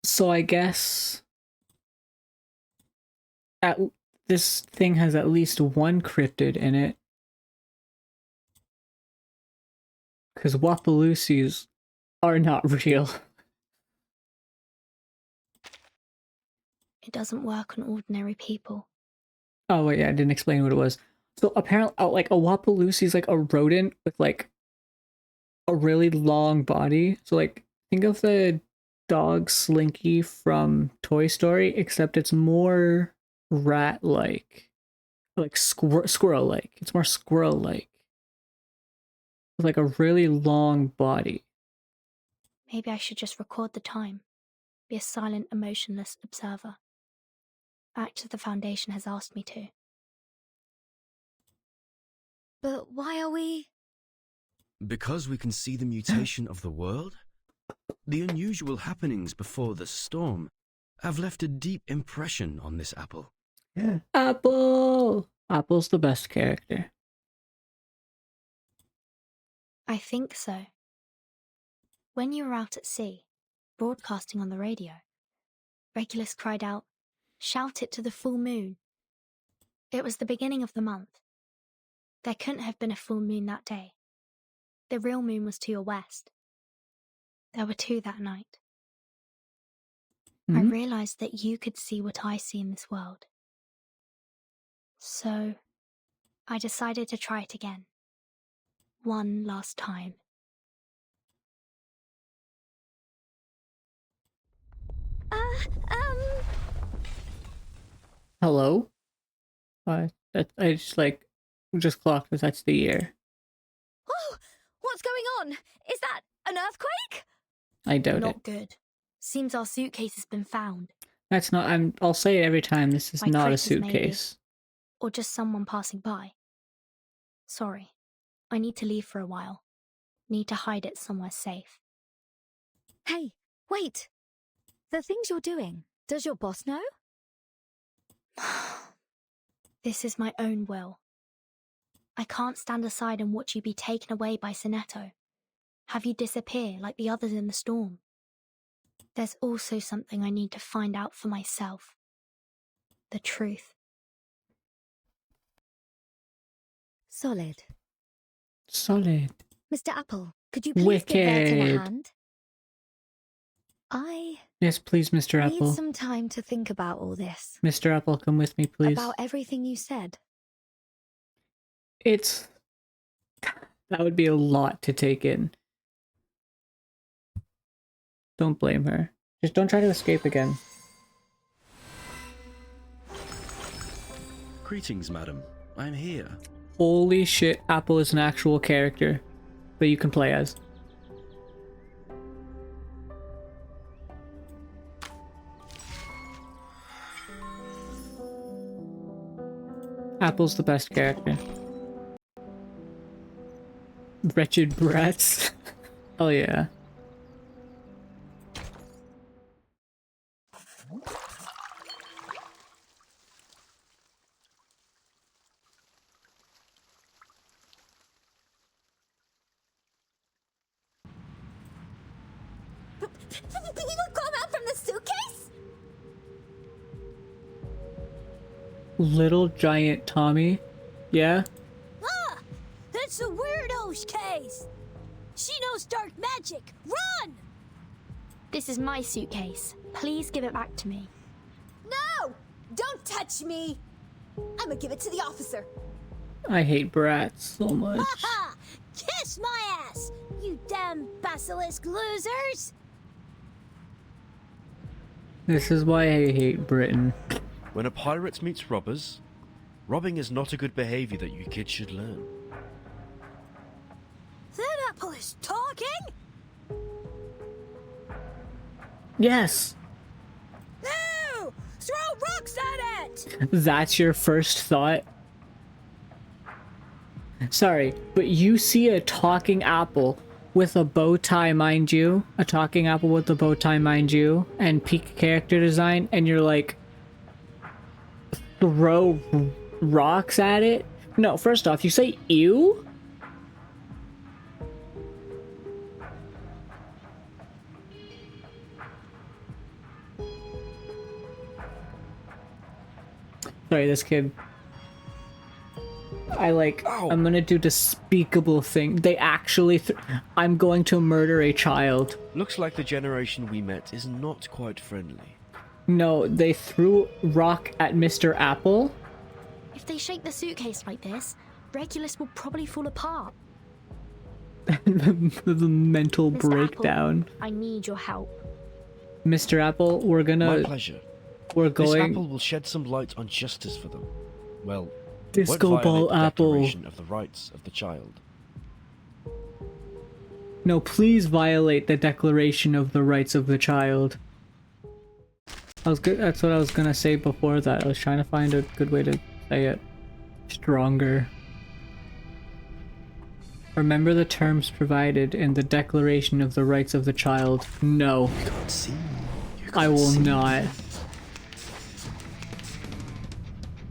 So I guess this thing has at least one cryptid in it. Because Wapalusis are not real. It doesn't work on ordinary people. Oh wait, yeah, I didn't explain what it was. So apparently, like a Wapalusi is like a rodent with like a really long body. So like, think of the dog Slinky from Toy Story, except it's more rat-like, like squirrel-like. It's more squirrel-like, with like a really long body. Maybe I should just record the time. Be a silent, emotionless observer. Act as the Foundation has asked me to. But why are we... Because we can see the mutation of the world? The unusual happenings before the storm have left a deep impression on this apple. Yeah. Apple! Apple's the best character. I think so. When you were out at sea, broadcasting on the radio, Regulus cried out, "Shout it to the full moon." It was the beginning of the month. There couldn't have been a full moon that day. The real moon was to your west. There were two that night. I realized that you could see what I see in this world. So, I decided to try it again. One last time. Hello? I just clocked that that's the year. Whoa! What's going on? Is that an earthquake? I doubt Not it. good. Seems our suitcase has been found. That's not. I'll say it every time. This is By not a critters, maybe. suitcase. Or just someone passing by. Sorry. I need to leave for a while. Need to hide it somewhere safe. Hey, wait! The things you're doing, does your boss know? This is my own will. I can't stand aside and watch you be taken away by Sinetto. Have you disappear like the others in the storm. There's also something I need to find out for myself. The truth. Solid. Solid. Mr. Apple, could you please give Vertin a Wicked. hand? I Yes, please, Mr. I need Apple. some time to think about all this. Mr. Apple, come with me, please. About everything you said. It's... That would be a lot to take in. Don't blame her. Just don't try to escape again. Greetings, madam. I'm here. Holy shit, Apple is an actual character that you can play as. Apple's the best character. Wretched brats. Oh yeah. Did you come out from the suitcase? Little giant Tommy. Yeah? Ah! That's a weirdo's case! She knows dark magic! Run! This is my suitcase. Please give it back to me. No! Don't touch me! I'ma give it to the officer. I hate brats so much. Ha! Kiss my ass, you damn basilisk losers! This is why I hate Britain. When a pirate meets robbers, robbing is not a good behavior that you kids should learn. That apple is talking? Yes! No! Throw rocks at it! That's your first thought? Sorry, but you see a talking apple with a bow tie, mind you, a talking apple with a bow tie, mind you, and peak character design, and you're like, throw rocks at it? No, first off, you say ew? Sorry, this kid. I'm gonna do despicable thing. They actually I'm going to murder a child. Looks like the generation we met is not quite friendly. No, they threw rock at Mr. Apple. If they shake the suitcase like this, Regulus will probably fall apart. The mental Mr. breakdown. Apple, I need your help. Mr. Apple, we're My gonna... pleasure. We're This going... apple will shed some light on justice for them. Well, Disco won't Ball violate the Apple. Declaration of the rights of the child. No, please violate the Declaration of the Rights of the Child. I was good. That's what I was gonna say before that. I was trying to find a good way to say it. Stronger. Remember the terms provided in the Declaration of the Rights of the Child. No. You can't see. I will not.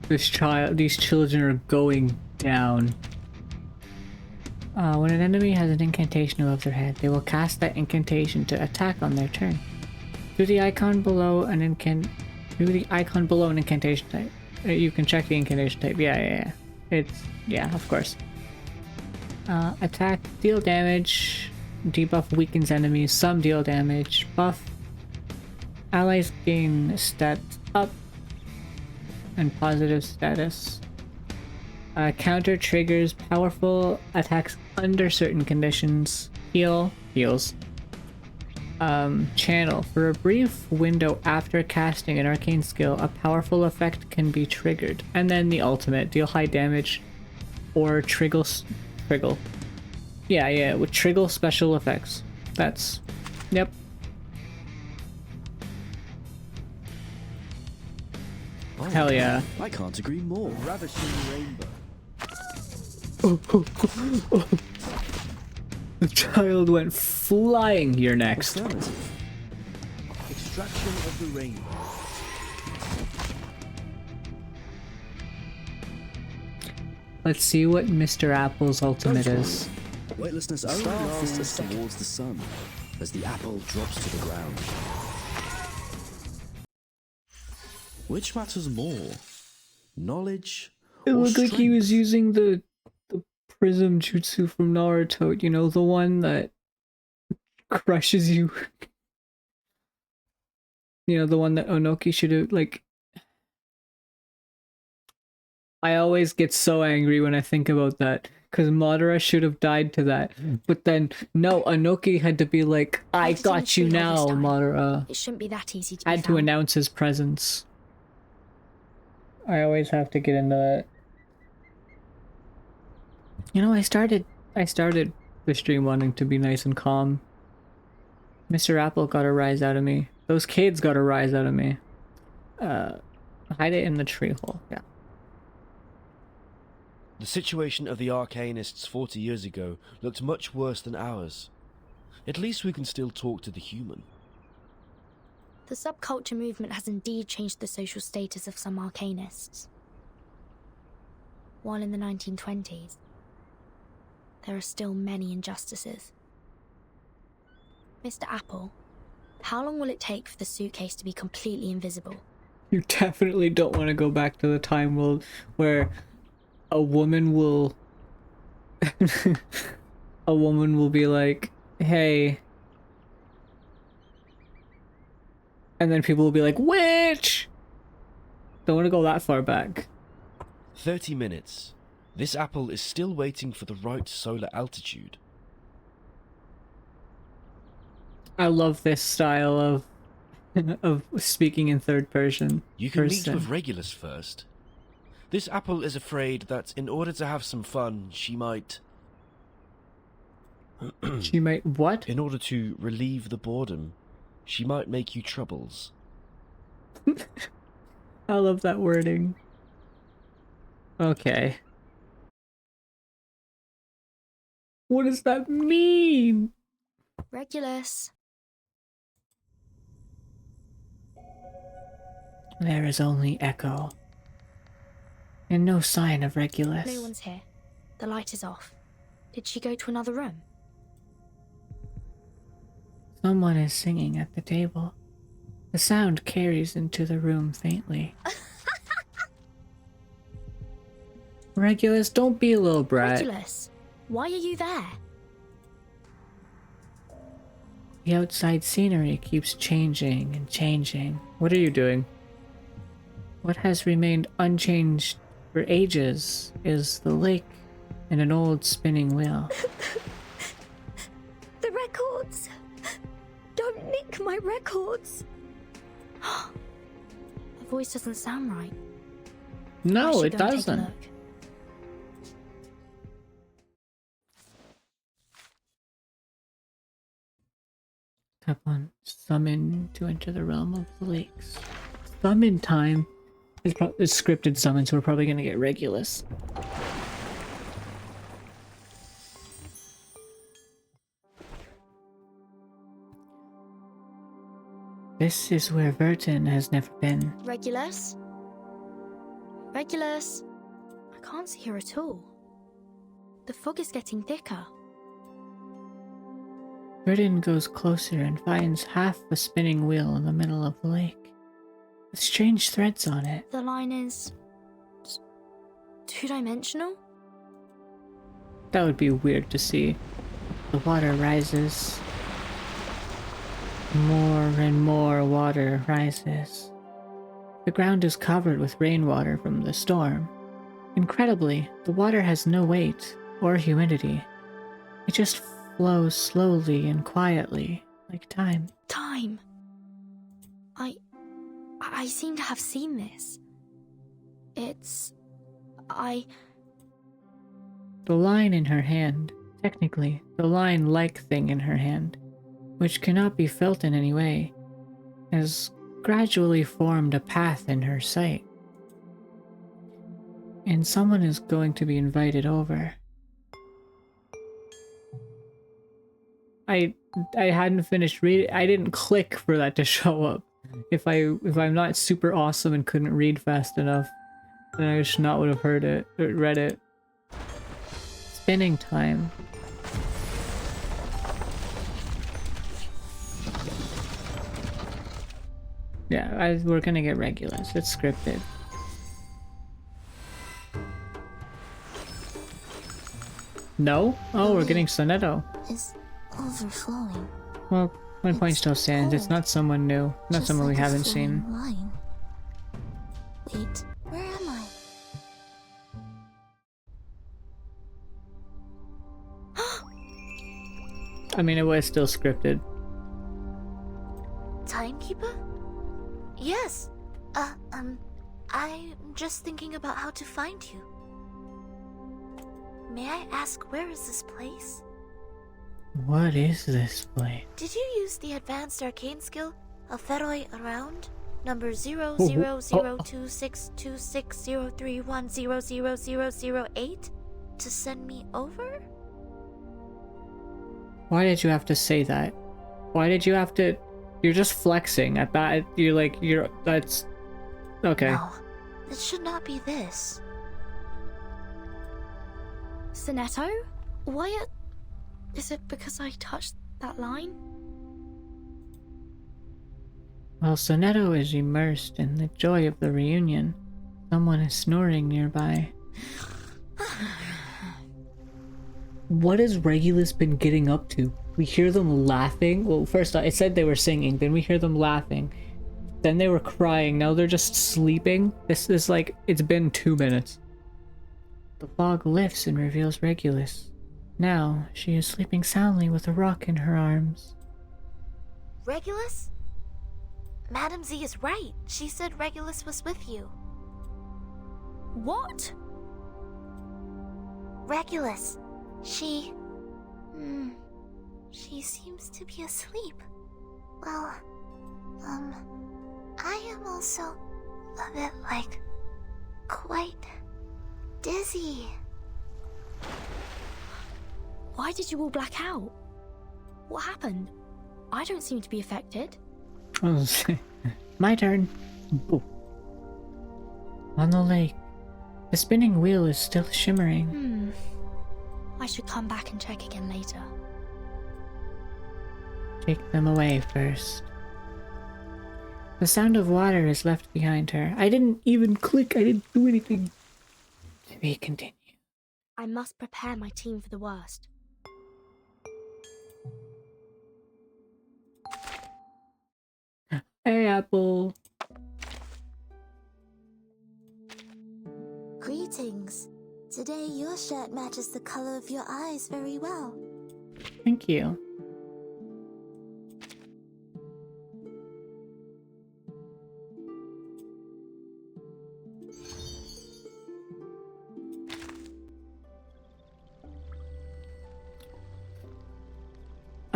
These children are going down. When an enemy has an incantation above their head, they will cast that incantation to attack on their turn. Do the icon below an incantation type. You can check the incantation type. Yeah. Of course. Attack, deal damage, debuff weakens enemies, some deal damage, buff. Allies gain stats up and positive status. Counter triggers powerful attacks under certain conditions. Heals. Channel. For a brief window after casting an arcane skill, a powerful effect can be triggered. And then the ultimate. Deal high damage or triggle. Yeah, with triggle special effects. That's... Yep. Oh, Hell yeah. I can't agree more. Ravishing rainbow. The child went flying. You're next. Affirmative. Extraction of the rainbow. Let's see what Mr. Apple's ultimate is. Weightlessness only lasts towards the sun as the apple drops to the ground. Which matters more? Knowledge It or looked like he strength? was using the prism jutsu from Naruto, you know, the one that crushes you. You know, the one that Onoki should have, like... I always get so angry when I think about that, because Madara should have died to that. But then, no, Onoki had to be like, I Why did he need got to you wait all this now, time? Madara. It shouldn't be that easy to be Had to found. announce his presence. I always have to get into that. You know, I started the stream wanting to be nice and calm. Mr. Apple got a rise out of me. Those kids got a rise out of me. Hide it in the tree hole, yeah. The situation of the Arcanists 40 years ago looked much worse than ours. At least we can still talk to the human. The subculture movement has indeed changed the social status of some arcanists. While in the 1920s, there are still many injustices. Mr. Apple, how long will it take for the suitcase to be completely invisible? You definitely don't want to go back to the time where a woman will a woman will be like, hey, and then people will be like, witch! Don't want to go that far back. 30 minutes. This apple is still waiting for the right solar altitude. I love this style of of speaking in third person. You can meet with Regulus first. This apple is afraid that in order to have some fun, she might... She might what? In order to relieve the boredom, she might make you troubles. I love that wording. Okay. What does that mean? Regulus. There is only echo. And no sign of Regulus. No one's here. The light is off. Did she go to another room? Someone is singing at the table. The sound carries into the room faintly. Regulus, don't be a little brat. Regulus, why are you there? The outside scenery keeps changing and changing. What are you doing? What has remained unchanged for ages is the lake and an old spinning wheel. The records! Don't nick my records! Her voice doesn't sound right. No, I should it go and take a doesn't. look. Tap on summon to enter the realm of the lakes. Summon time is scripted summon, so we're probably gonna get Regulus. This is where Verton has never been. Regulus? Regulus? I can't see her at all. The fog is getting thicker. Verton goes closer and finds half a spinning wheel in the middle of the lake, with strange threads on it. The line is... two-dimensional? That would be weird to see. The water rises. More and more water rises. The ground is covered with rainwater from the storm. Incredibly, the water has no weight or humidity. It just flows slowly and quietly, like time. Time. I seem to have seen this. It's... The line in her hand, technically, the line-like thing in her hand, which cannot be felt in any way, has gradually formed a path in her sight. And someone is going to be invited over. I hadn't finished reading. I didn't click for that to show up. If I'm not super awesome and couldn't read fast enough, then I just not would have heard it or read it. Spinning time. Yeah, we're gonna get Regulus. It's scripted. No? Oh, we're getting Sonetto. Is overflowing. Well, My point It's still stands. It's cold, not someone new. Not just someone like we a haven't flowing seen. line. Wait, where am I? I mean, it was still scripted. Timekeeper? Yes. I'm just thinking about how to find you. May I ask, where is this place? What is this place? Did you use the advanced arcane skill, Alferoi Around? Number Oh. 000262603100008 to send me over? Why did you have to say that? Why did you have to... You're just flexing at that. That's... Okay. No, it should not be this. Sonetto? Why is it because I touched that line? While Sonetto is immersed in the joy of the reunion, someone is snoring nearby. What has Regulus been getting up to? We hear them laughing. Well, first it said they were singing, then we hear them laughing. Then they were crying, now they're just sleeping. This is like, it's been 2 minutes. The fog lifts and reveals Regulus. Now, she is sleeping soundly with a rock in her arms. Regulus? Madam Z is right. She said Regulus was with you. What? Regulus. She seems to be asleep. Well, I am also a bit, quite dizzy. Why did you all black out? What happened? I don't seem to be affected. Oh, my turn. Ooh. On the lake, the spinning wheel is still shimmering. I should come back and check again later. Take them away first. The sound of water is left behind her. I didn't even click. I didn't do anything. To be continued. I must prepare my team for the worst. Hey, Apple. Greetings. Today your shirt matches the color of your eyes very well. Thank you.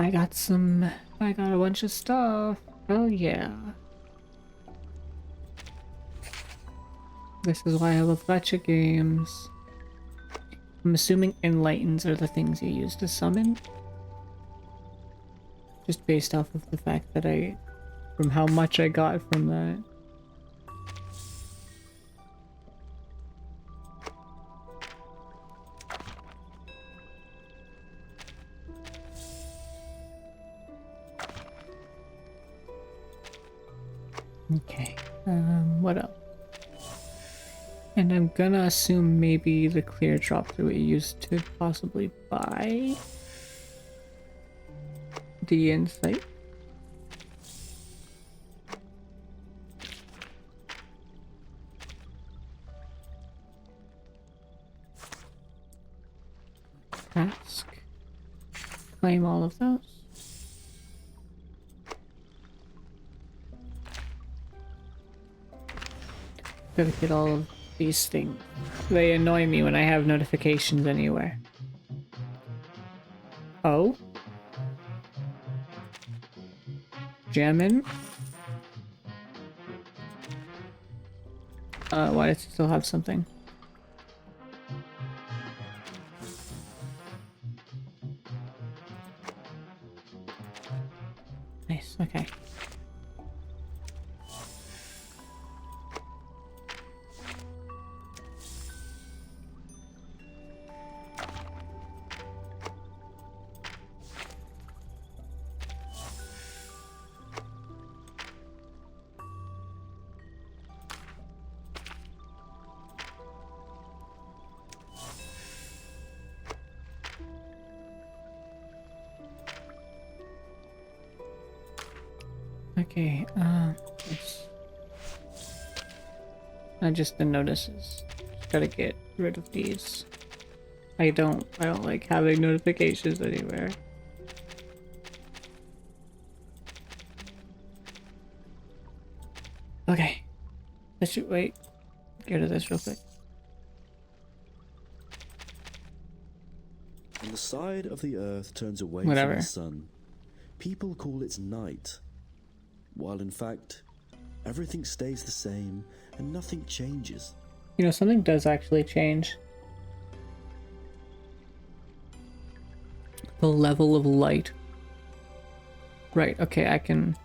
I got a bunch of stuff. Hell yeah. This is why I love gacha games. I'm assuming enlightens are the things you use to summon. Just based off of the fact that from how much I got from that. Okay, what else? And I'm gonna assume maybe the clear drop through we used to possibly buy the insight. Task. Claim all of those. Gotta get all of these things. They annoy me when I have notifications anywhere. Oh? Jammin'? Why does it still have something? Nice, okay. Okay, I just the notices. Just gotta get rid of these. I don't like having notifications anywhere. Okay. Let's wait. Get rid of this real quick. When the side of the earth turns away Whatever. from the sun, people call it night, while in fact, everything stays the same and nothing changes. You know, something does actually change. The level of light. Right, okay, I can...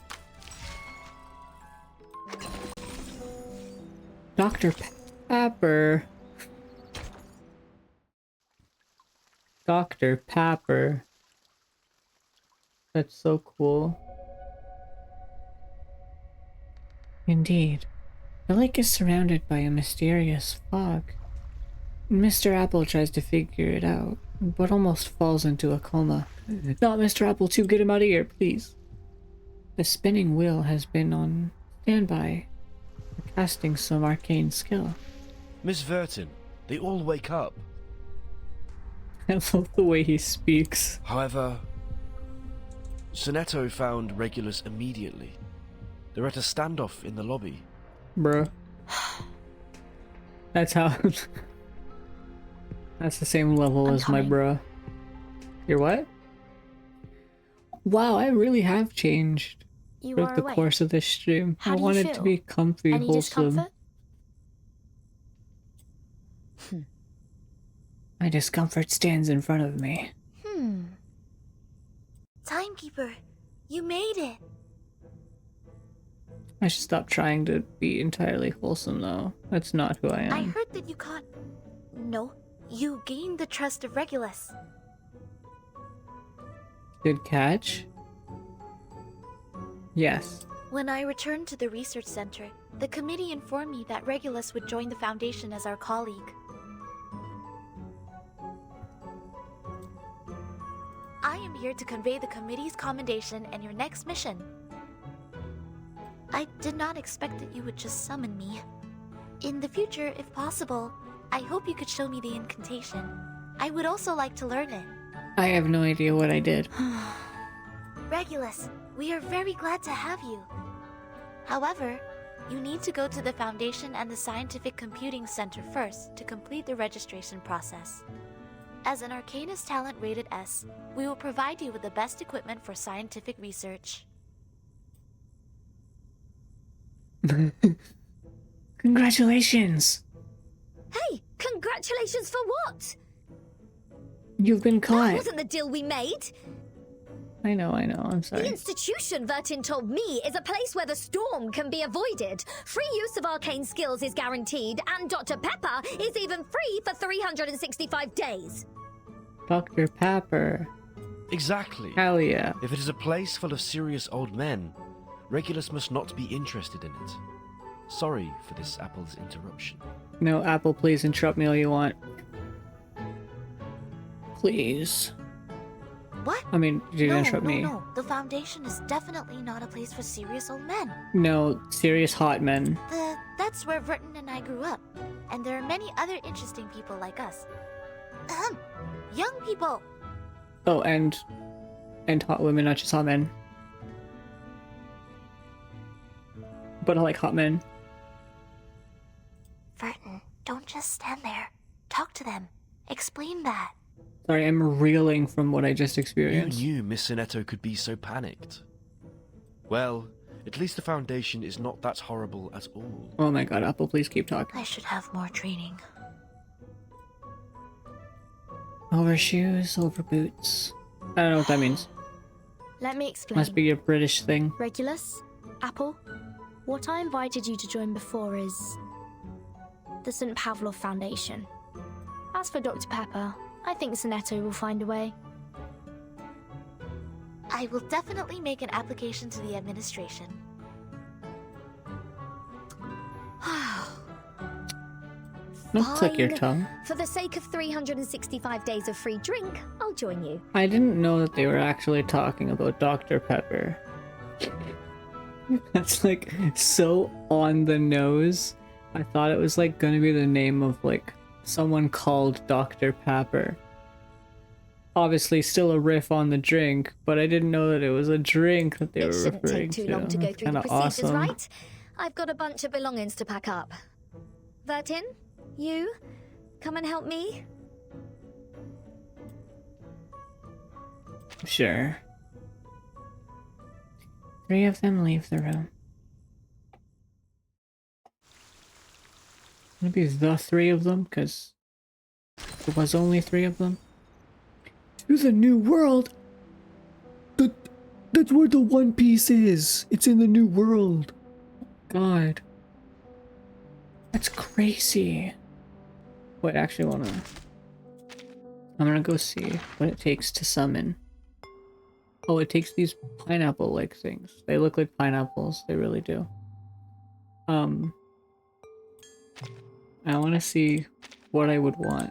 Dr. Pepper. Dr. Pepper. That's so cool. Indeed. The lake is surrounded by a mysterious fog. Mr. Apple tries to figure it out, but almost falls into a coma. Not Mr. Apple 2, get him out of here, please. The spinning wheel has been on standby, casting some arcane skill. Miss Vertin, they all wake up. I love the way he speaks. However, Sonetto found Regulus immediately. They're at a standoff in the lobby. Bruh. That's how... That's the same level as my bruh. You're what? Wow, I really have changed throughout the course of this stream. How I do you want it feel? to be comfy, Any wholesome. discomfort? My discomfort stands in front of me. Timekeeper, you made it. I should stop trying to be entirely wholesome, though. That's not who I am. I heard that you caught... No, you gained the trust of Regulus. Good catch. Yes. When I returned to the research center, the committee informed me that Regulus would join the Foundation as our colleague. I am here to convey the committee's commendation and your next mission. I did not expect that you would just summon me. In the future, if possible, I hope you could show me the incantation. I would also like to learn it. I have no idea what I did. Regulus, we are very glad to have you. However, you need to go to the Foundation and the Scientific Computing Center first to complete the registration process. As an Arcanist talent rated S, we will provide you with the best equipment for scientific research. Congratulations! Hey, congratulations for what? You've been That caught. wasn't the deal we made. I know, I'm The sorry. institution, Vertin told me, is a place where the storm can be avoided. Free use of arcane skills is guaranteed, and Dr. Pepper is even free for 365 days. Dr. Pepper. Exactly. Hell yeah. If it is a place full of serious old men, Regulus must not be interested in it. Sorry for this Apple's interruption. No, Apple, please interrupt me all you want. Please. What? I mean, you No, interrupt me. No. The Foundation is definitely not a place for serious old men. No, serious hot men. That's where Vertin and I grew up. And there are many other interesting people like us. Young people. Oh, and hot women, not just hot men. But I like hot men. Vertin, don't just stand there. Talk to them. Explain that. Sorry, I'm reeling from what I just You experienced. knew Miss Sonetto could be so panicked. Well, at least the Foundation is not that horrible at all. Oh my god, Apple, please keep talking. I should have more training. Over shoes, over boots. I don't know what that means. Let me explain. Must be a British thing. Regulus, Apple, what I invited you to join before is the St. Pavlov Foundation. As for Dr. Pepper, I think Sonetto will find a way. I will definitely make an application to the administration. Don't click your Fine. tongue. For the sake of 365 days of free drink, I'll join you. I didn't know that they were actually talking about Dr. Pepper. That's like so on the nose. I thought it was like gonna be the name of like someone called Dr. Pepper. Obviously still a riff on the drink, but I didn't know that it was a drink that they It were shouldn't referring take too to. long to go That's through the kinda procedures, awesome. right? I've got a bunch of belongings to pack up. Vertin, you, come and help me. Sure. 3 of them leave the room. Maybe the 3 of them, because there was only 3 of them. To the new world! That's where the One Piece is! It's in the new world! God. That's crazy. Wait, actually I'm gonna go see what it takes to summon. Oh, it takes these pineapple-like things. They look like pineapples, they really do. I wanna see what I would want.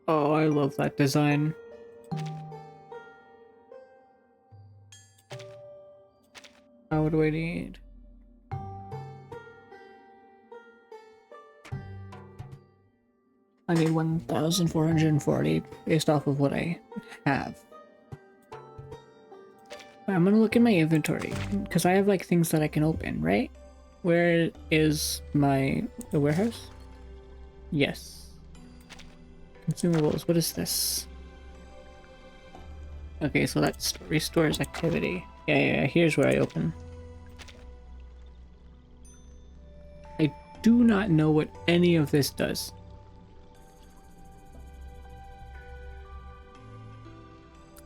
Oh, I love that design. What do I need? I need 1,440 based off of what I have. I'm gonna look in my inventory because I have like things that I can open, right? Where is the warehouse? Yes. Consumables, what is this? Okay, so that restores activity. Yeah, here's where I open. I do not know what any of this does.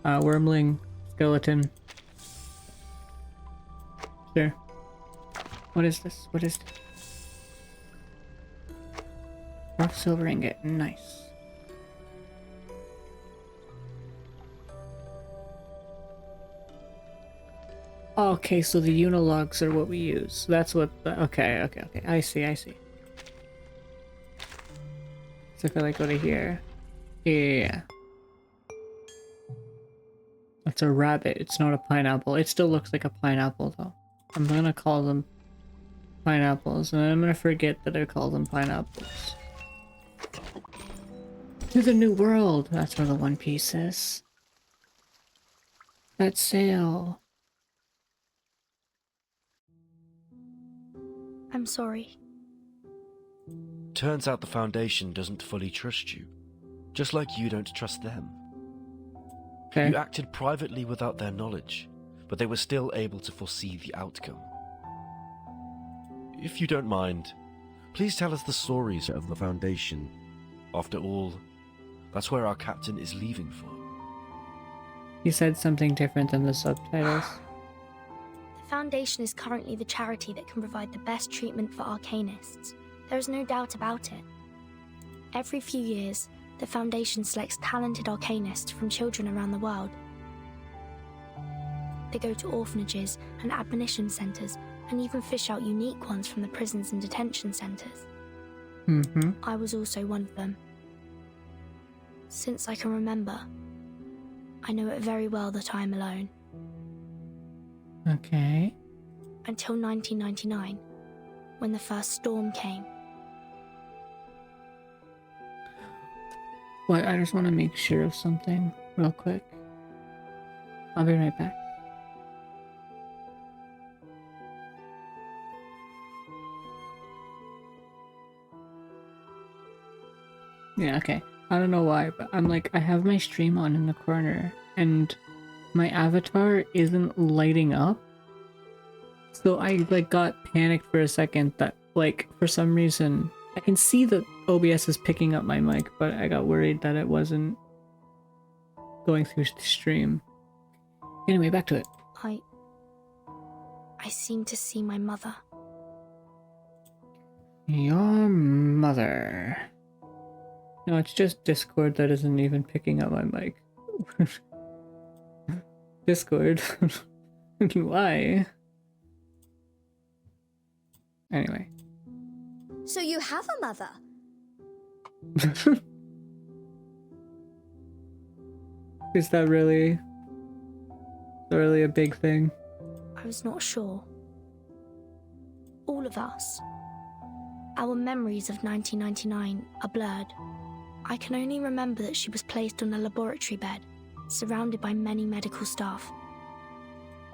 Wormling, skeleton. Sure. What is this? What is this? Rough silver ingot, nice. Okay, so the unilogs are what we use. That's what okay. I see. So if I like go to here. Yeah. That's a rabbit, it's not a pineapple. It still looks like a pineapple though. I'm gonna call them pineapples, and I'm gonna forget that I call them pineapples. To the new world! That's where the One Piece is. That sail. I'm sorry. Turns out the Foundation doesn't fully trust you, just like you don't trust them. Okay. You acted privately without their knowledge, but they were still able to foresee the outcome. If you don't mind, please tell us the stories of the Foundation. After all, that's where our captain is leaving for. He said something different than the subtitles. The Foundation is currently the charity that can provide the best treatment for arcanists. There is no doubt about it. Every few years, the Foundation selects talented arcanists from children around the world. They go to orphanages and admonition centers and even fish out unique ones from the prisons and detention centers. I was also one of them. Since I can remember, I know it very well that I am alone. Okay. Until 1999, when the first storm came. Wait, I just want to make sure of something real quick. I'll be right back. Yeah, okay. I don't know why, but I'm like, I have my stream on in the corner, and my avatar isn't lighting up. So I like got panicked for a second that like for some reason I can see that OBS is picking up my mic, but I got worried that it wasn't going through the stream. Anyway, back to it. I seem to see my mother. Your mother. No, it's just Discord that isn't even picking up my mic. Discord. Why? Anyway. So you have a mother? Is that really really a big thing. I was not sure. All of us. Our memories of 1999 are blurred. I can only remember that she was placed on a laboratory bed, surrounded by many medical staff.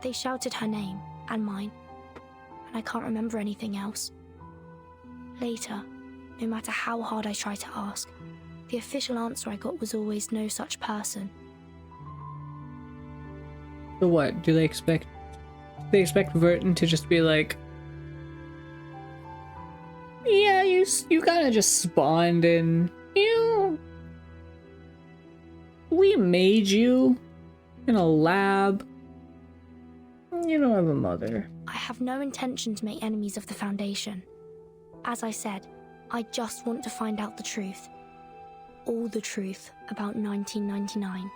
They shouted her name, and mine, and I can't remember anything else. Later, no matter how hard I tried to ask, the official answer I got was always no such person. So what? Do they expect Verton to just be like, yeah, you kind of just spawned in, we made you in a lab. You don't have a mother. I have no intention to make enemies of the Foundation. As I said, I just want to find out the truth. All the truth about 1999.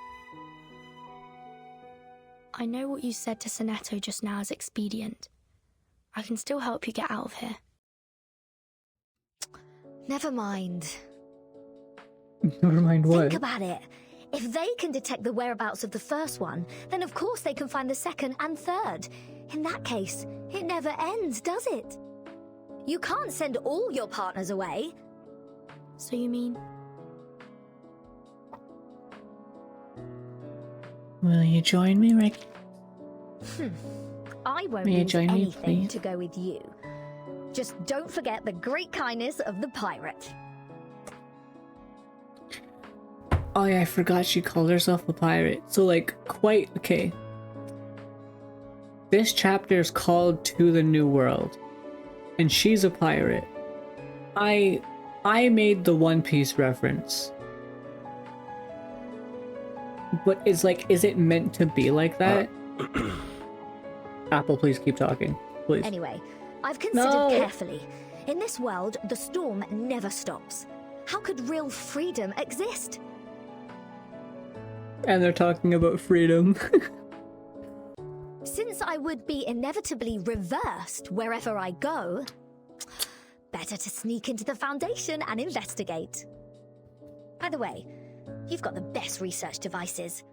I know what you said to Sonetto just now is expedient. I can still help you get out of here. Never mind. Never mind what? Think about it. If they can detect the whereabouts of the first one, then of course they can find the second and third. In that case, it never ends, does it? You can't send all your partners away. So you mean... Will you join me, Rick? I won't May I lose join you, anything please? to go with you. Just don't forget the great kindness of the pirate. Oh yeah, I forgot she called herself a pirate. So like, quite okay. This chapter is called To the New World, and she's a pirate. I made the One Piece reference, but is it meant to be like that? Apple, please keep talking, please. Anyway, I've considered carefully. In this world, the storm never stops. How could real freedom exist? And they're talking about freedom. Since I would be inevitably reversed wherever I go, better to sneak into the Foundation and investigate. By the way, you've got the best research devices.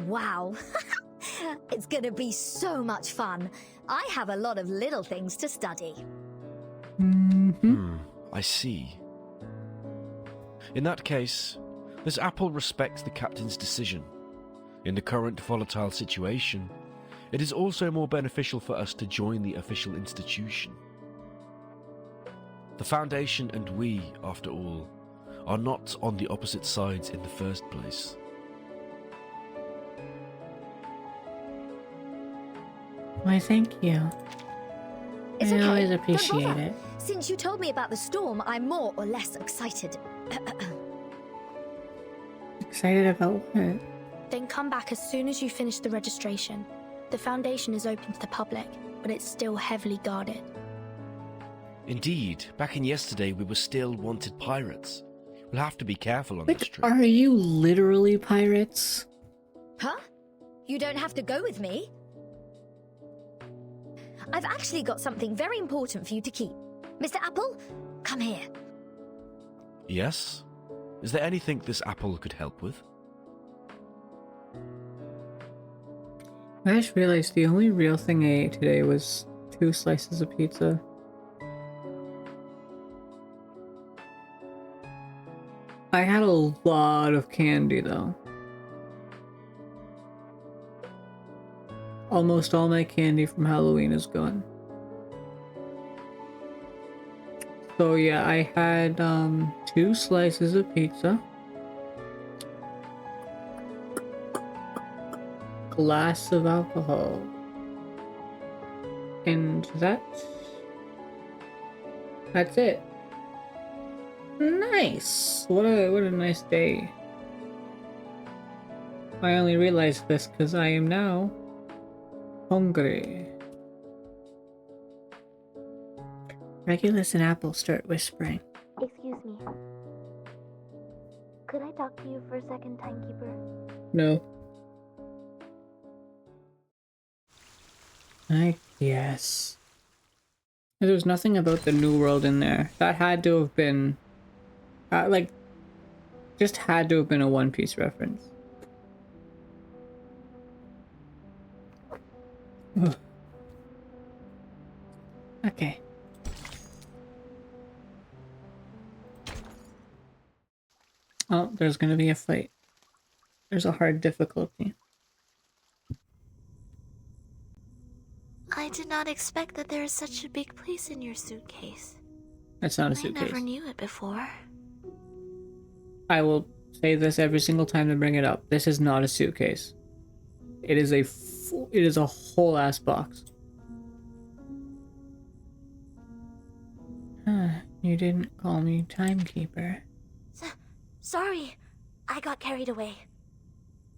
Wow. It's gonna be so much fun. I have a lot of little things to study. I see. In that case, Miss Apple respects the captain's decision. In the current volatile situation, it is also more beneficial for us to join the official institution. The Foundation and we, after all, are not on the opposite sides in the first place. Why, thank you. It's I okay. always Don't appreciate bother. it. Since you told me about the storm, I'm more or less excited. Excited about what? Then come back as soon as you finish the registration. The Foundation is open to the public, but it's still heavily guarded. Indeed, back in yesterday we were still wanted pirates. We'll have to be careful on this Like, trip. are you literally pirates? Huh? You don't have to go with me. I've actually got something very important for you to keep. Mr. Apple, come here. Yes? Is there anything this apple could help with? I just realized the only real thing I ate today was 2 slices of pizza. I had a lot of candy though. Almost all my candy from Halloween is gone. So yeah, I had 2 slices of pizza, glass of alcohol, and that's it. Nice. What a nice day. I only realized this because I am now hungry. Regulus and Apple start whispering. Excuse me. Could I talk to you for a second, timekeeper? No. I guess. There was nothing about the New World in there. That had to have been... just had to have been a One Piece reference. Okay. Oh, there's gonna be a fight. There's a hard difficulty. I did not expect that there is such a big place in your suitcase. That's not a I suitcase. never knew it before. I will say this every single time to bring it up. This is not a suitcase. It is a whole ass box. You didn't call me timekeeper. Sorry, I got carried away.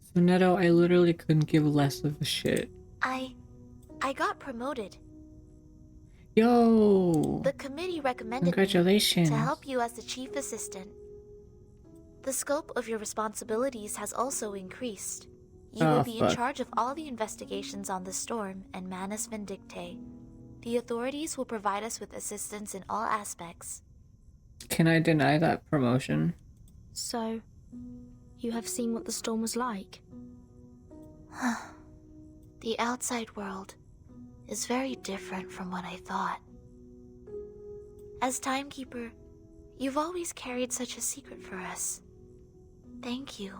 So Neto, I literally couldn't give less of a shit. I got promoted. Yo! The committee recommended me Congratulations. to help you as the chief assistant. The scope of your responsibilities has also increased. You will be in charge of all the investigations on the storm and Manus Vindictae. The authorities will provide us with assistance in all aspects. Can I deny that promotion? So, you have seen what the storm was like? The outside world is very different from what I thought. As timekeeper, you've always carried such a secret for us. Thank you.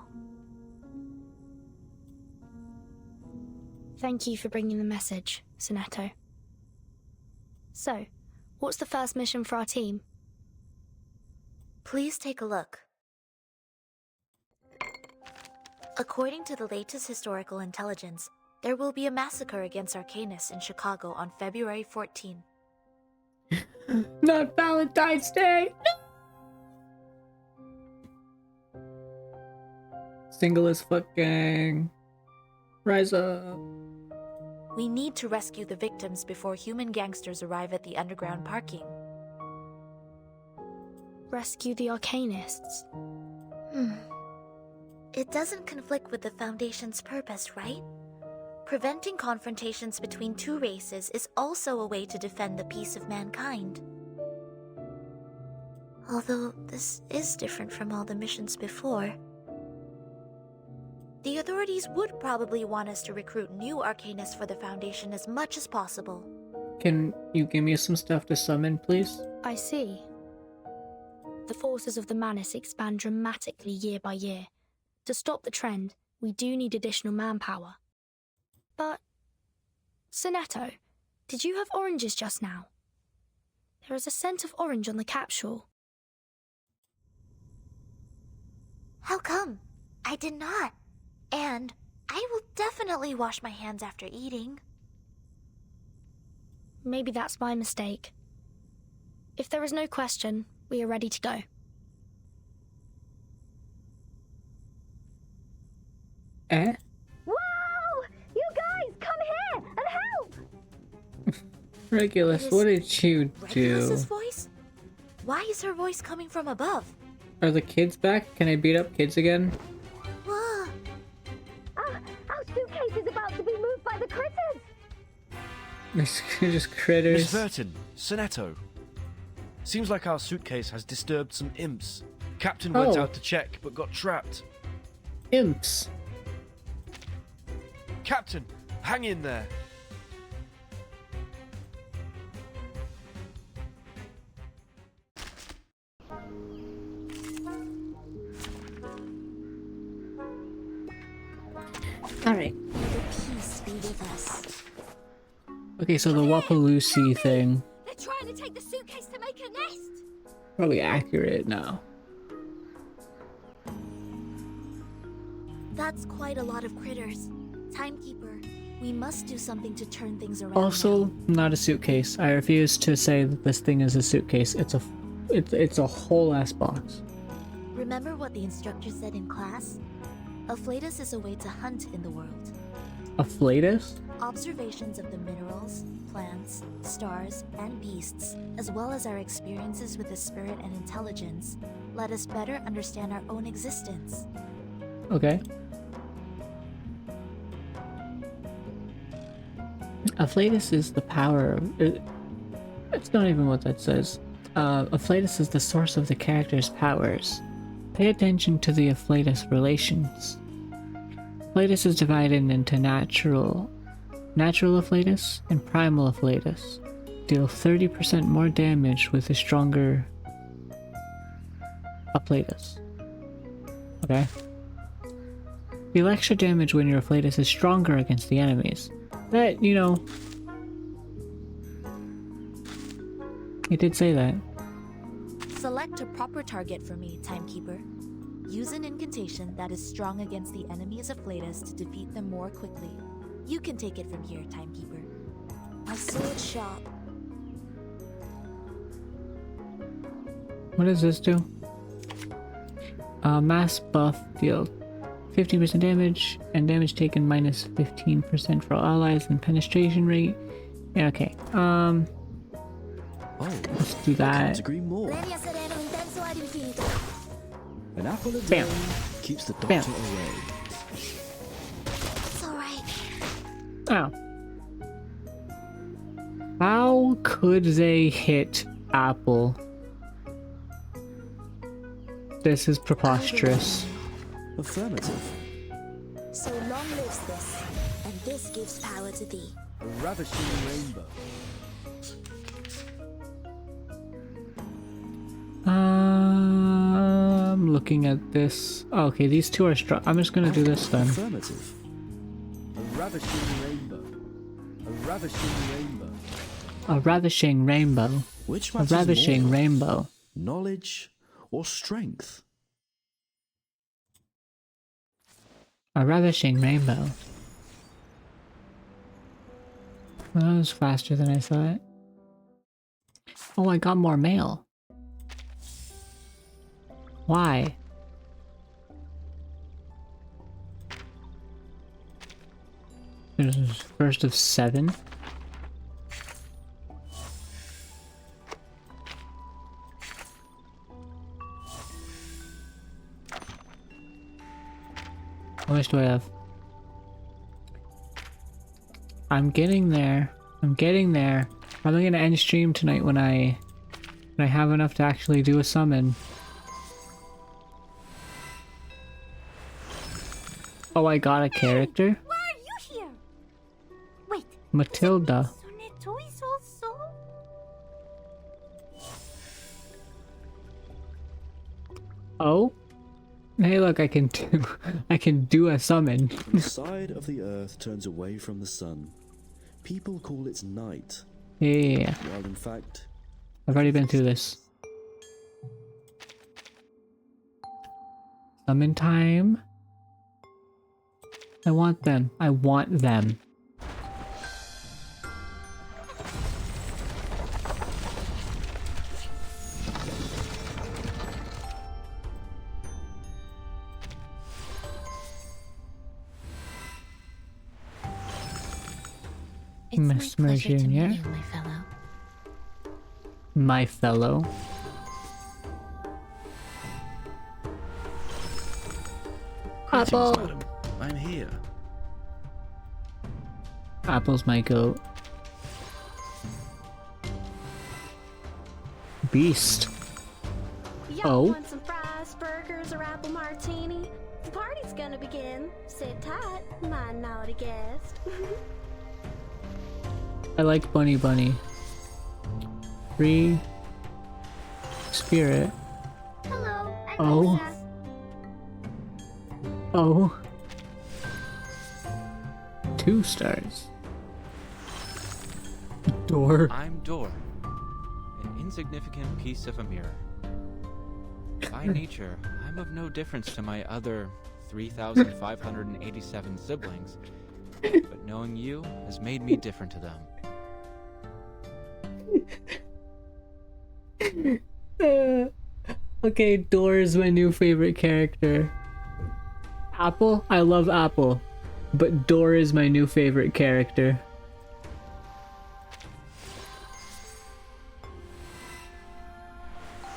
Thank you for bringing the message, Soneto. So, what's the first mission for our team? Please take a look. According to the latest historical intelligence, there will be a massacre against Arcanus in Chicago on February 14. Not Valentine's Day! No! Single as fuck gang. Rise up. We need to rescue the victims before human gangsters arrive at the underground parking. Rescue the Arcanists? It doesn't conflict with the Foundation's purpose, right? Preventing confrontations between two races is also a way to defend the peace of mankind. Although this is different from all the missions before. The authorities would probably want us to recruit new Arcanists for the Foundation as much as possible. Can you give me some stuff to summon, please? I see. The forces of the Manus expand dramatically year by year. To stop the trend, we do need additional manpower. But, Soneto, did you have oranges just now? There is a scent of orange on the capsule. How come? I did not. And I will definitely wash my hands after eating. Maybe that's my mistake. If there is no question, we are ready to go. Eh? Whoa! You guys, come here and help! Regulus, what did you do? Regulus's voice? Why is her voice coming from above? Are the kids back? Can I beat up kids again? Whoa! Our suitcase is about to be moved by the critters! It's just critters. Miss Vertin, Soneto. Seems like our suitcase has disturbed some imps. Captain went out to check, but got trapped. Imps? Captain, hang in there. Alright. The peace be with us. Okay, so the Wapaloosie thing. They're trying to take the suitcase to make a nest! Probably accurate now. That's quite a lot of critters. Timekeeper, we must do something to turn things around. Also, now. not a suitcase. I refuse to say that this thing is a suitcase. It's a whole ass box. Remember what the instructor said in class? A flatus is a way to hunt in the world. A flatus? Observations of the minerals, plants, stars, and beasts, as well as our experiences with the spirit and intelligence, let us better understand our own existence. Okay. A flatus is the power of... It's not even what that says. A flatus is the source of the character's powers. Pay attention to the afflatus relations. Flatus is divided into natural Natural Afflatus and Primal Afflatus deal 30% more damage with a stronger Afflatus. Okay. Deal extra damage when your Afflatus is stronger against the enemies. That, you know... He did say that. Select a proper target for me, Timekeeper. Use an incantation that is strong against the enemies of Afflatus to defeat them more quickly. You can take it from here, Timekeeper. A sword shop. What does this do? Mass buff deal 50% damage and damage taken minus 15% for all allies and penetration rate. Yeah, okay. Let's do I that. can't agree more. An apple a day Bam. keeps the doctor Bam. away. It's alright. Oh. How could they hit Apple? This is preposterous. Affirmative. So long lives this, and this gives power to thee. A ravishing rainbow. I'm looking at this. Oh, okay, these two are strong. I'm just gonna do this then. Affirmative. A ravishing rainbow. A ravishing rainbow. A ravishing rainbow. Which A matters ravishing more? rainbow. Knowledge or strength? A ravishing rainbow. Well, that was faster than I thought. Oh, I got more mail. Why? There's a first of 7. How much do I have? I'm getting there. I'm getting there. Probably gonna end stream tonight when I have enough to actually do a summon. Oh, I got a character? Why are you here? Wait. Matilda. Oh? Hey, look, I can do a summon. The side of the earth turns away from the sun. People call it night, Yeah. while in fact, I've already been through this. Summon time. I want them. I want them. It's Miss my pleasure to Merjun, meet yeah? you, my fellow. My fellow. Greetings, Apple. madam. I'm here. Apple's my goat. Beast. Y'all Oh. want some fries, burgers, or apple martini? The party's gonna begin. Sit tight, my naughty guest. I like Bunny Bunny. Free spirit. Hello, I'm Oh. Lisa. Oh. 2 stars. Door. I'm Door, an insignificant piece of a mirror. By nature, I'm of no difference to my other 3,587 siblings, but knowing you has made me different to them. Okay, Door is my new favorite character. Apple? I love Apple. But Door is my new favorite character.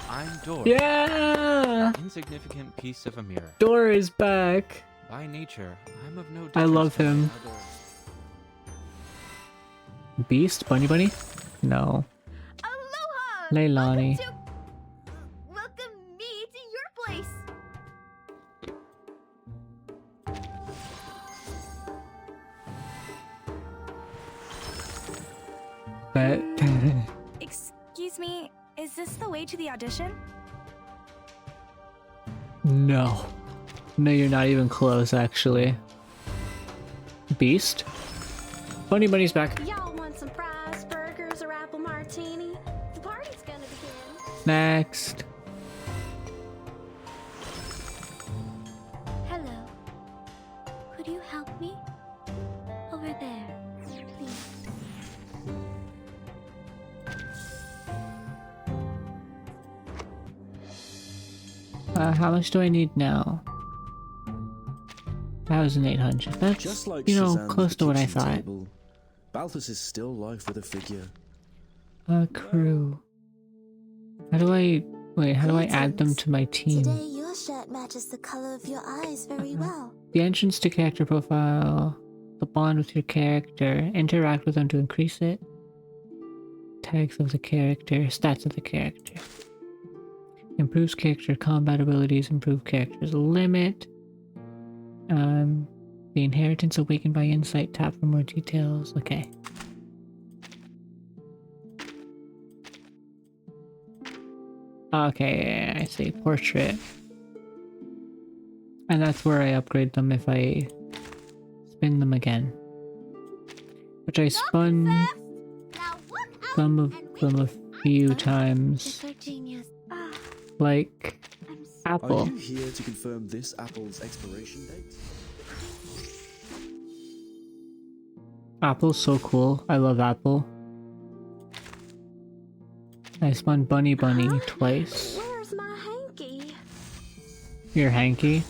I'm Door, Yeah! an insignificant piece of a mirror. Door is back. By nature, I'm of no difference I love to my him. other... Beast? Bunny Bunny? No. Aloha! Leilani. Welcome me to your place. But Excuse me, is this the way to the audition? no. No, you're not even close, actually. Beast? Bunny's back. Y'all want some fries, burgers, or apple martini? The party's gonna begin. Next. Hello. Could you help me? Over there, please. How much do I need now? 1,800. That's, Just like you know, Shazam's close the to what I kitchen thought. table, Balthus is still life with a figure. Crew. How do I... Wait, how do I add them to my team? Today your shirt matches the color of your eyes very well. The entrance to character profile. The bond with your character. Interact with them to increase it. Tags of the character. Stats of the character. Improves character combat abilities. Improve character's limit. The inheritance awakened by insight. Tap for more details. Okay. Okay, I see. Portrait. And that's where I upgrade them if I spin them again. Which I spun some of them a few times. Like Apple. Are you here to confirm this apple's expiration date? Apple's so cool. I love Apple. I spun Bunny twice. Where's my hanky? Your hanky?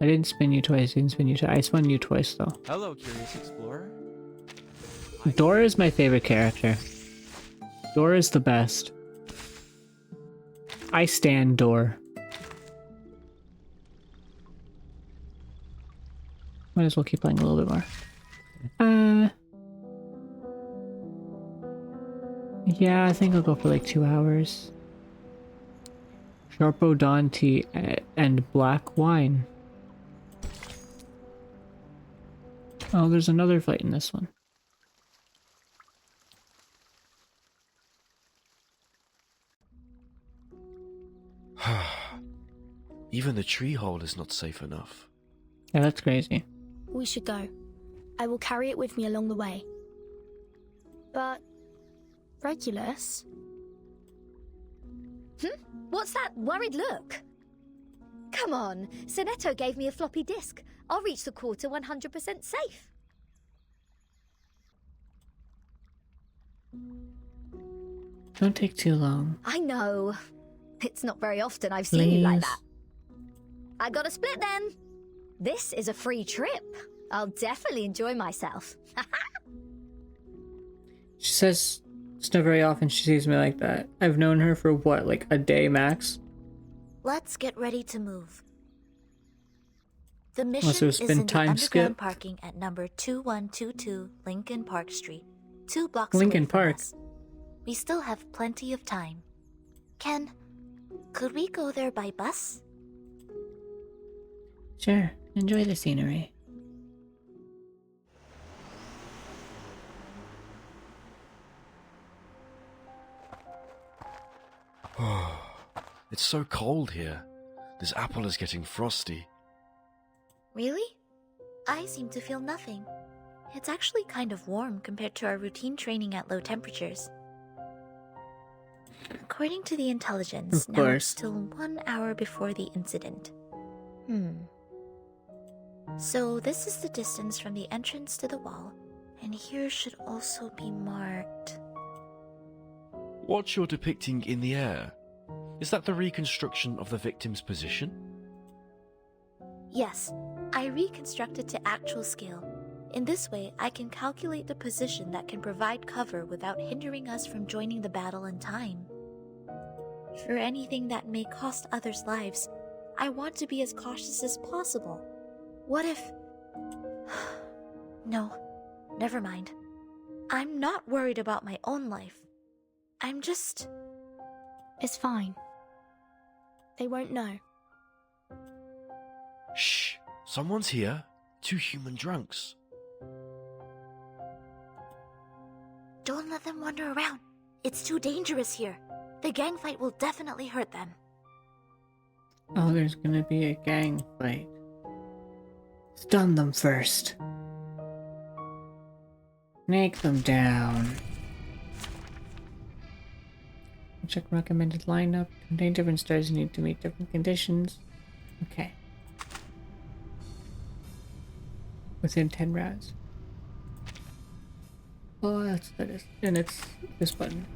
I didn't spin you twice. I spun you twice though. Hello, Curious Explorer. Dora is my favorite character. Dora is the best. I stand Dora. Might as well keep playing a little bit more. Yeah, I think I'll go for like 2 hours. Sharpo Dawn tea and black wine. Oh, there's another fight in this one. Even the tree hole is not safe enough. Yeah, that's crazy. We should go. I will carry it with me along the way. But... Regulus? What's that worried look? Come on, Sonetto gave me a floppy disk. I'll reach the quarter 100% safe. Don't take too long. I know. It's not very often I've seen you like that. I got a split then. This is a free trip. I'll definitely enjoy myself. She says it's not very often she sees me like that. I've known her for what, like a day max? Let's get ready to move. The mission Unless there's is been in the time underground skip. parking at number 2122 Lincoln Park Street, 2 blocks Lincoln away from Park. us. We still have plenty of time. Ken, could we go there by bus? Sure, enjoy the scenery. It's so cold here. This apple is getting frosty. Really? I seem to feel nothing. It's actually kind of warm compared to our routine training at low temperatures. According to the intelligence, Of now course. it's still 1 hour before the incident. So this is the distance from the entrance to the wall, and here should also be marked. What you're depicting in the air, is that the reconstruction of the victim's position? Yes, I reconstructed to actual scale. In this way, I can calculate the position that can provide cover without hindering us from joining the battle in time. For anything that may cost others' lives, I want to be as cautious as possible. What if... No, never mind. I'm not worried about my own life. I'm just... It's fine. They won't know. Shh! Someone's here. 2 human drunks. Don't let them wander around. It's too dangerous here. The gang fight will definitely hurt them. Oh, there's gonna be a gang fight. Stun them first. Make them down. Check recommended lineup. Contain different stars need to meet different conditions. Okay. Within 10 rounds. Oh, that's what it is. And it's this button.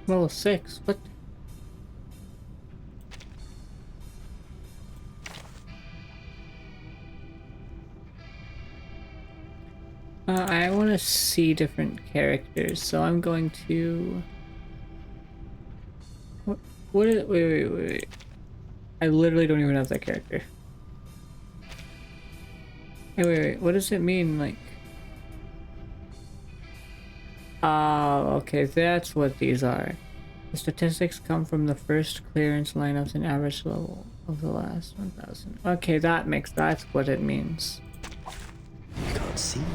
Level 6. What? I want to see different characters, so I'm going to. What is? Wait. I literally don't even have that character. Hey, wait. What does it mean, like? Oh, okay, that's what these are. The statistics come from the first clearance lineups and average level of the last 1,000. Okay, that's what it means. You can't see me.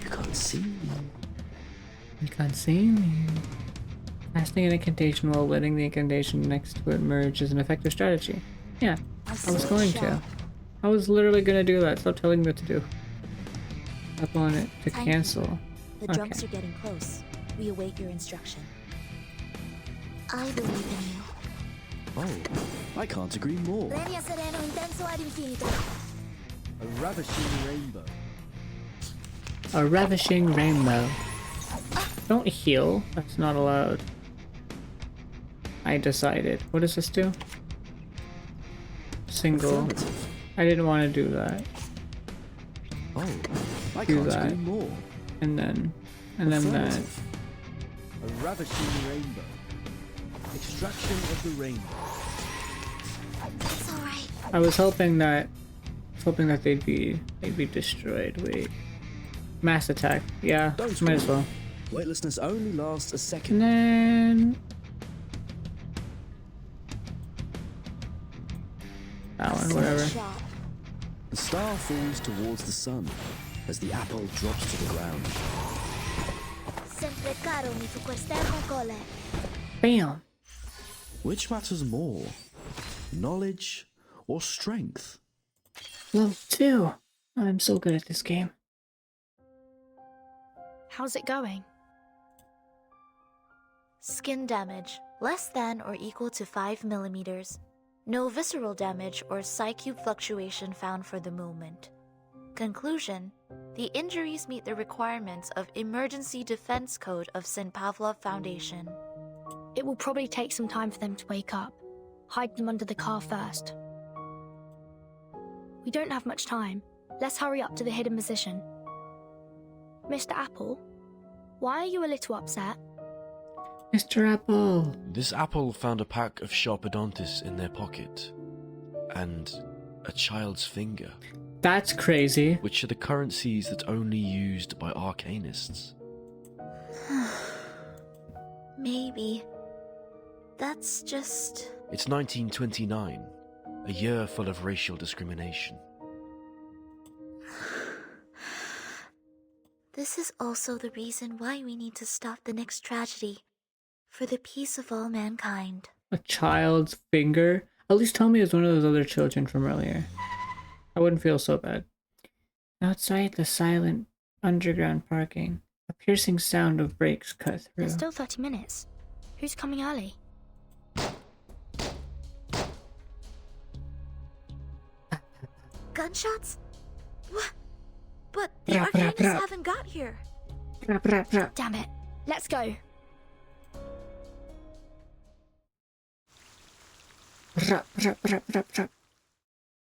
You can't see me. You can't see me. Casting an incantation while letting the incantation next to it merge is an effective strategy. Yeah, I was going to. I was literally gonna do that. Stop telling me what to do. Up on it to cancel. The drunks are getting close. We await your instruction. I believe in you. Oh, I can't agree more. A ravishing rainbow. A ravishing rainbow. Don't heal. That's not allowed. I decided. What does this do? Single. I didn't want to do that. Oh, I Do can't that. agree more. And then that. A ravishing rainbow. Extraction of the rainbow. That's alright. I was hoping that they'd be destroyed. Wait. Mass attack. Yeah, might as well. Weightlessness only lasts a second. And then that one, whatever. The star falls towards the sun as the apple drops to the ground. Bam! Which matters more? Knowledge or strength? Level 2. I'm so good at this game. How's it going? Skin damage, less than or equal to 5 millimeters. No visceral damage or psyche fluctuation found for the moment. Conclusion: the injuries meet the requirements of Emergency Defense Code of St. Pavlov Foundation. It will probably take some time for them to wake up. Hide them under the car first. We don't have much time. Let's hurry up to the hidden position. Mr. Apple, why are you a little upset? Mr. Apple! This apple found a pack of Sharpodontis in their pocket. And a child's finger. That's crazy. Which are the currencies that only used by arcanists. Maybe. That's just... It's 1929, a year full of racial discrimination. This is also the reason why we need to stop the next tragedy. For the peace of all mankind. A child's finger? At least tell me it's one of those other children from earlier. I wouldn't feel so bad. Outside the silent underground parking, a piercing sound of brakes cut through. There's still 30 minutes. Who's coming early? Gunshots? What? But the arcanists haven't got here. Damn it. Let's go.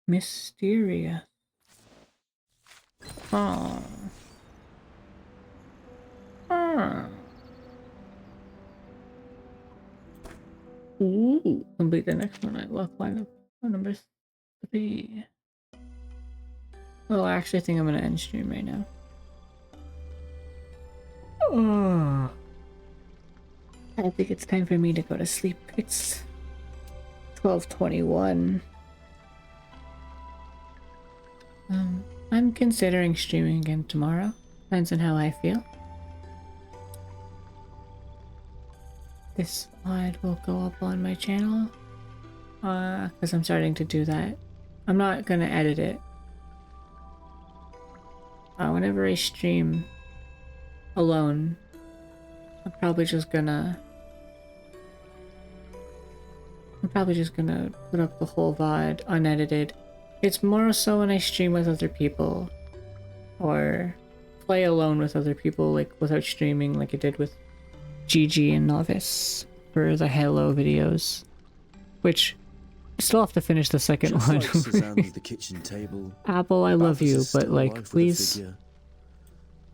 Mysterious. Oh. Ooh. Complete the next one. I love lineup number 3. Well, I actually think I'm gonna end stream right now. Oh. I think it's time for me to go to sleep. It's 12:21. I'm considering streaming again tomorrow. Depends on how I feel. This VOD will go up on my channel. Because I'm starting to do that. I'm not gonna edit it. Whenever I stream alone, I'm probably just gonna put up the whole VOD unedited. It's more so when I stream with other people or play alone with other people, like without streaming, like I did with Gigi and Novice for the Halo videos, which I still have to finish the second Just one. like Suzanne's the kitchen table. Apple, I love Bathurst you, is but still like, alive with a please. figure.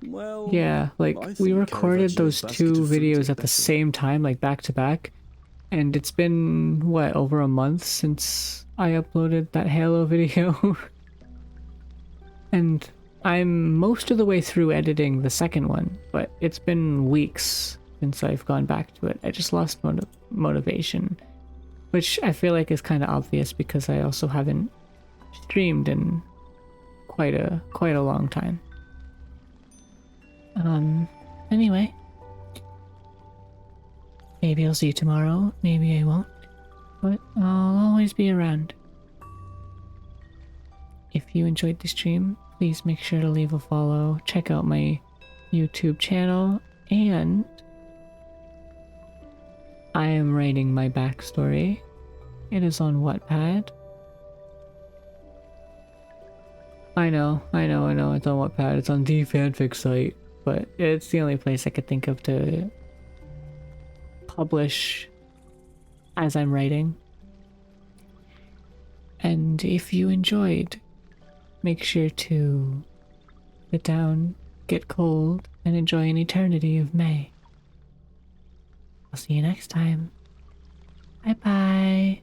Well, Yeah, like I we think recorded Caravaggio's those basket two of fruit videos is at the better. same time, like back to back, and it's been what, over a month since I uploaded that Halo video. And I'm most of the way through editing the second one, but it's been weeks since I've gone back to it. I just lost motivation, which I feel like is kind of obvious because I also haven't streamed in quite a long time. Anyway, maybe I'll see you tomorrow, maybe I won't, but I'll always be around. If you enjoyed the stream, please make sure to leave a follow, check out my YouTube channel, and I am writing my backstory. It is on Wattpad. I know, it's on Wattpad, it's on the fanfic site, but it's the only place I could think of to publish as I'm writing. And if you enjoyed, make sure to sit down, get cold, and enjoy an eternity of May. I'll see you next time. Bye bye.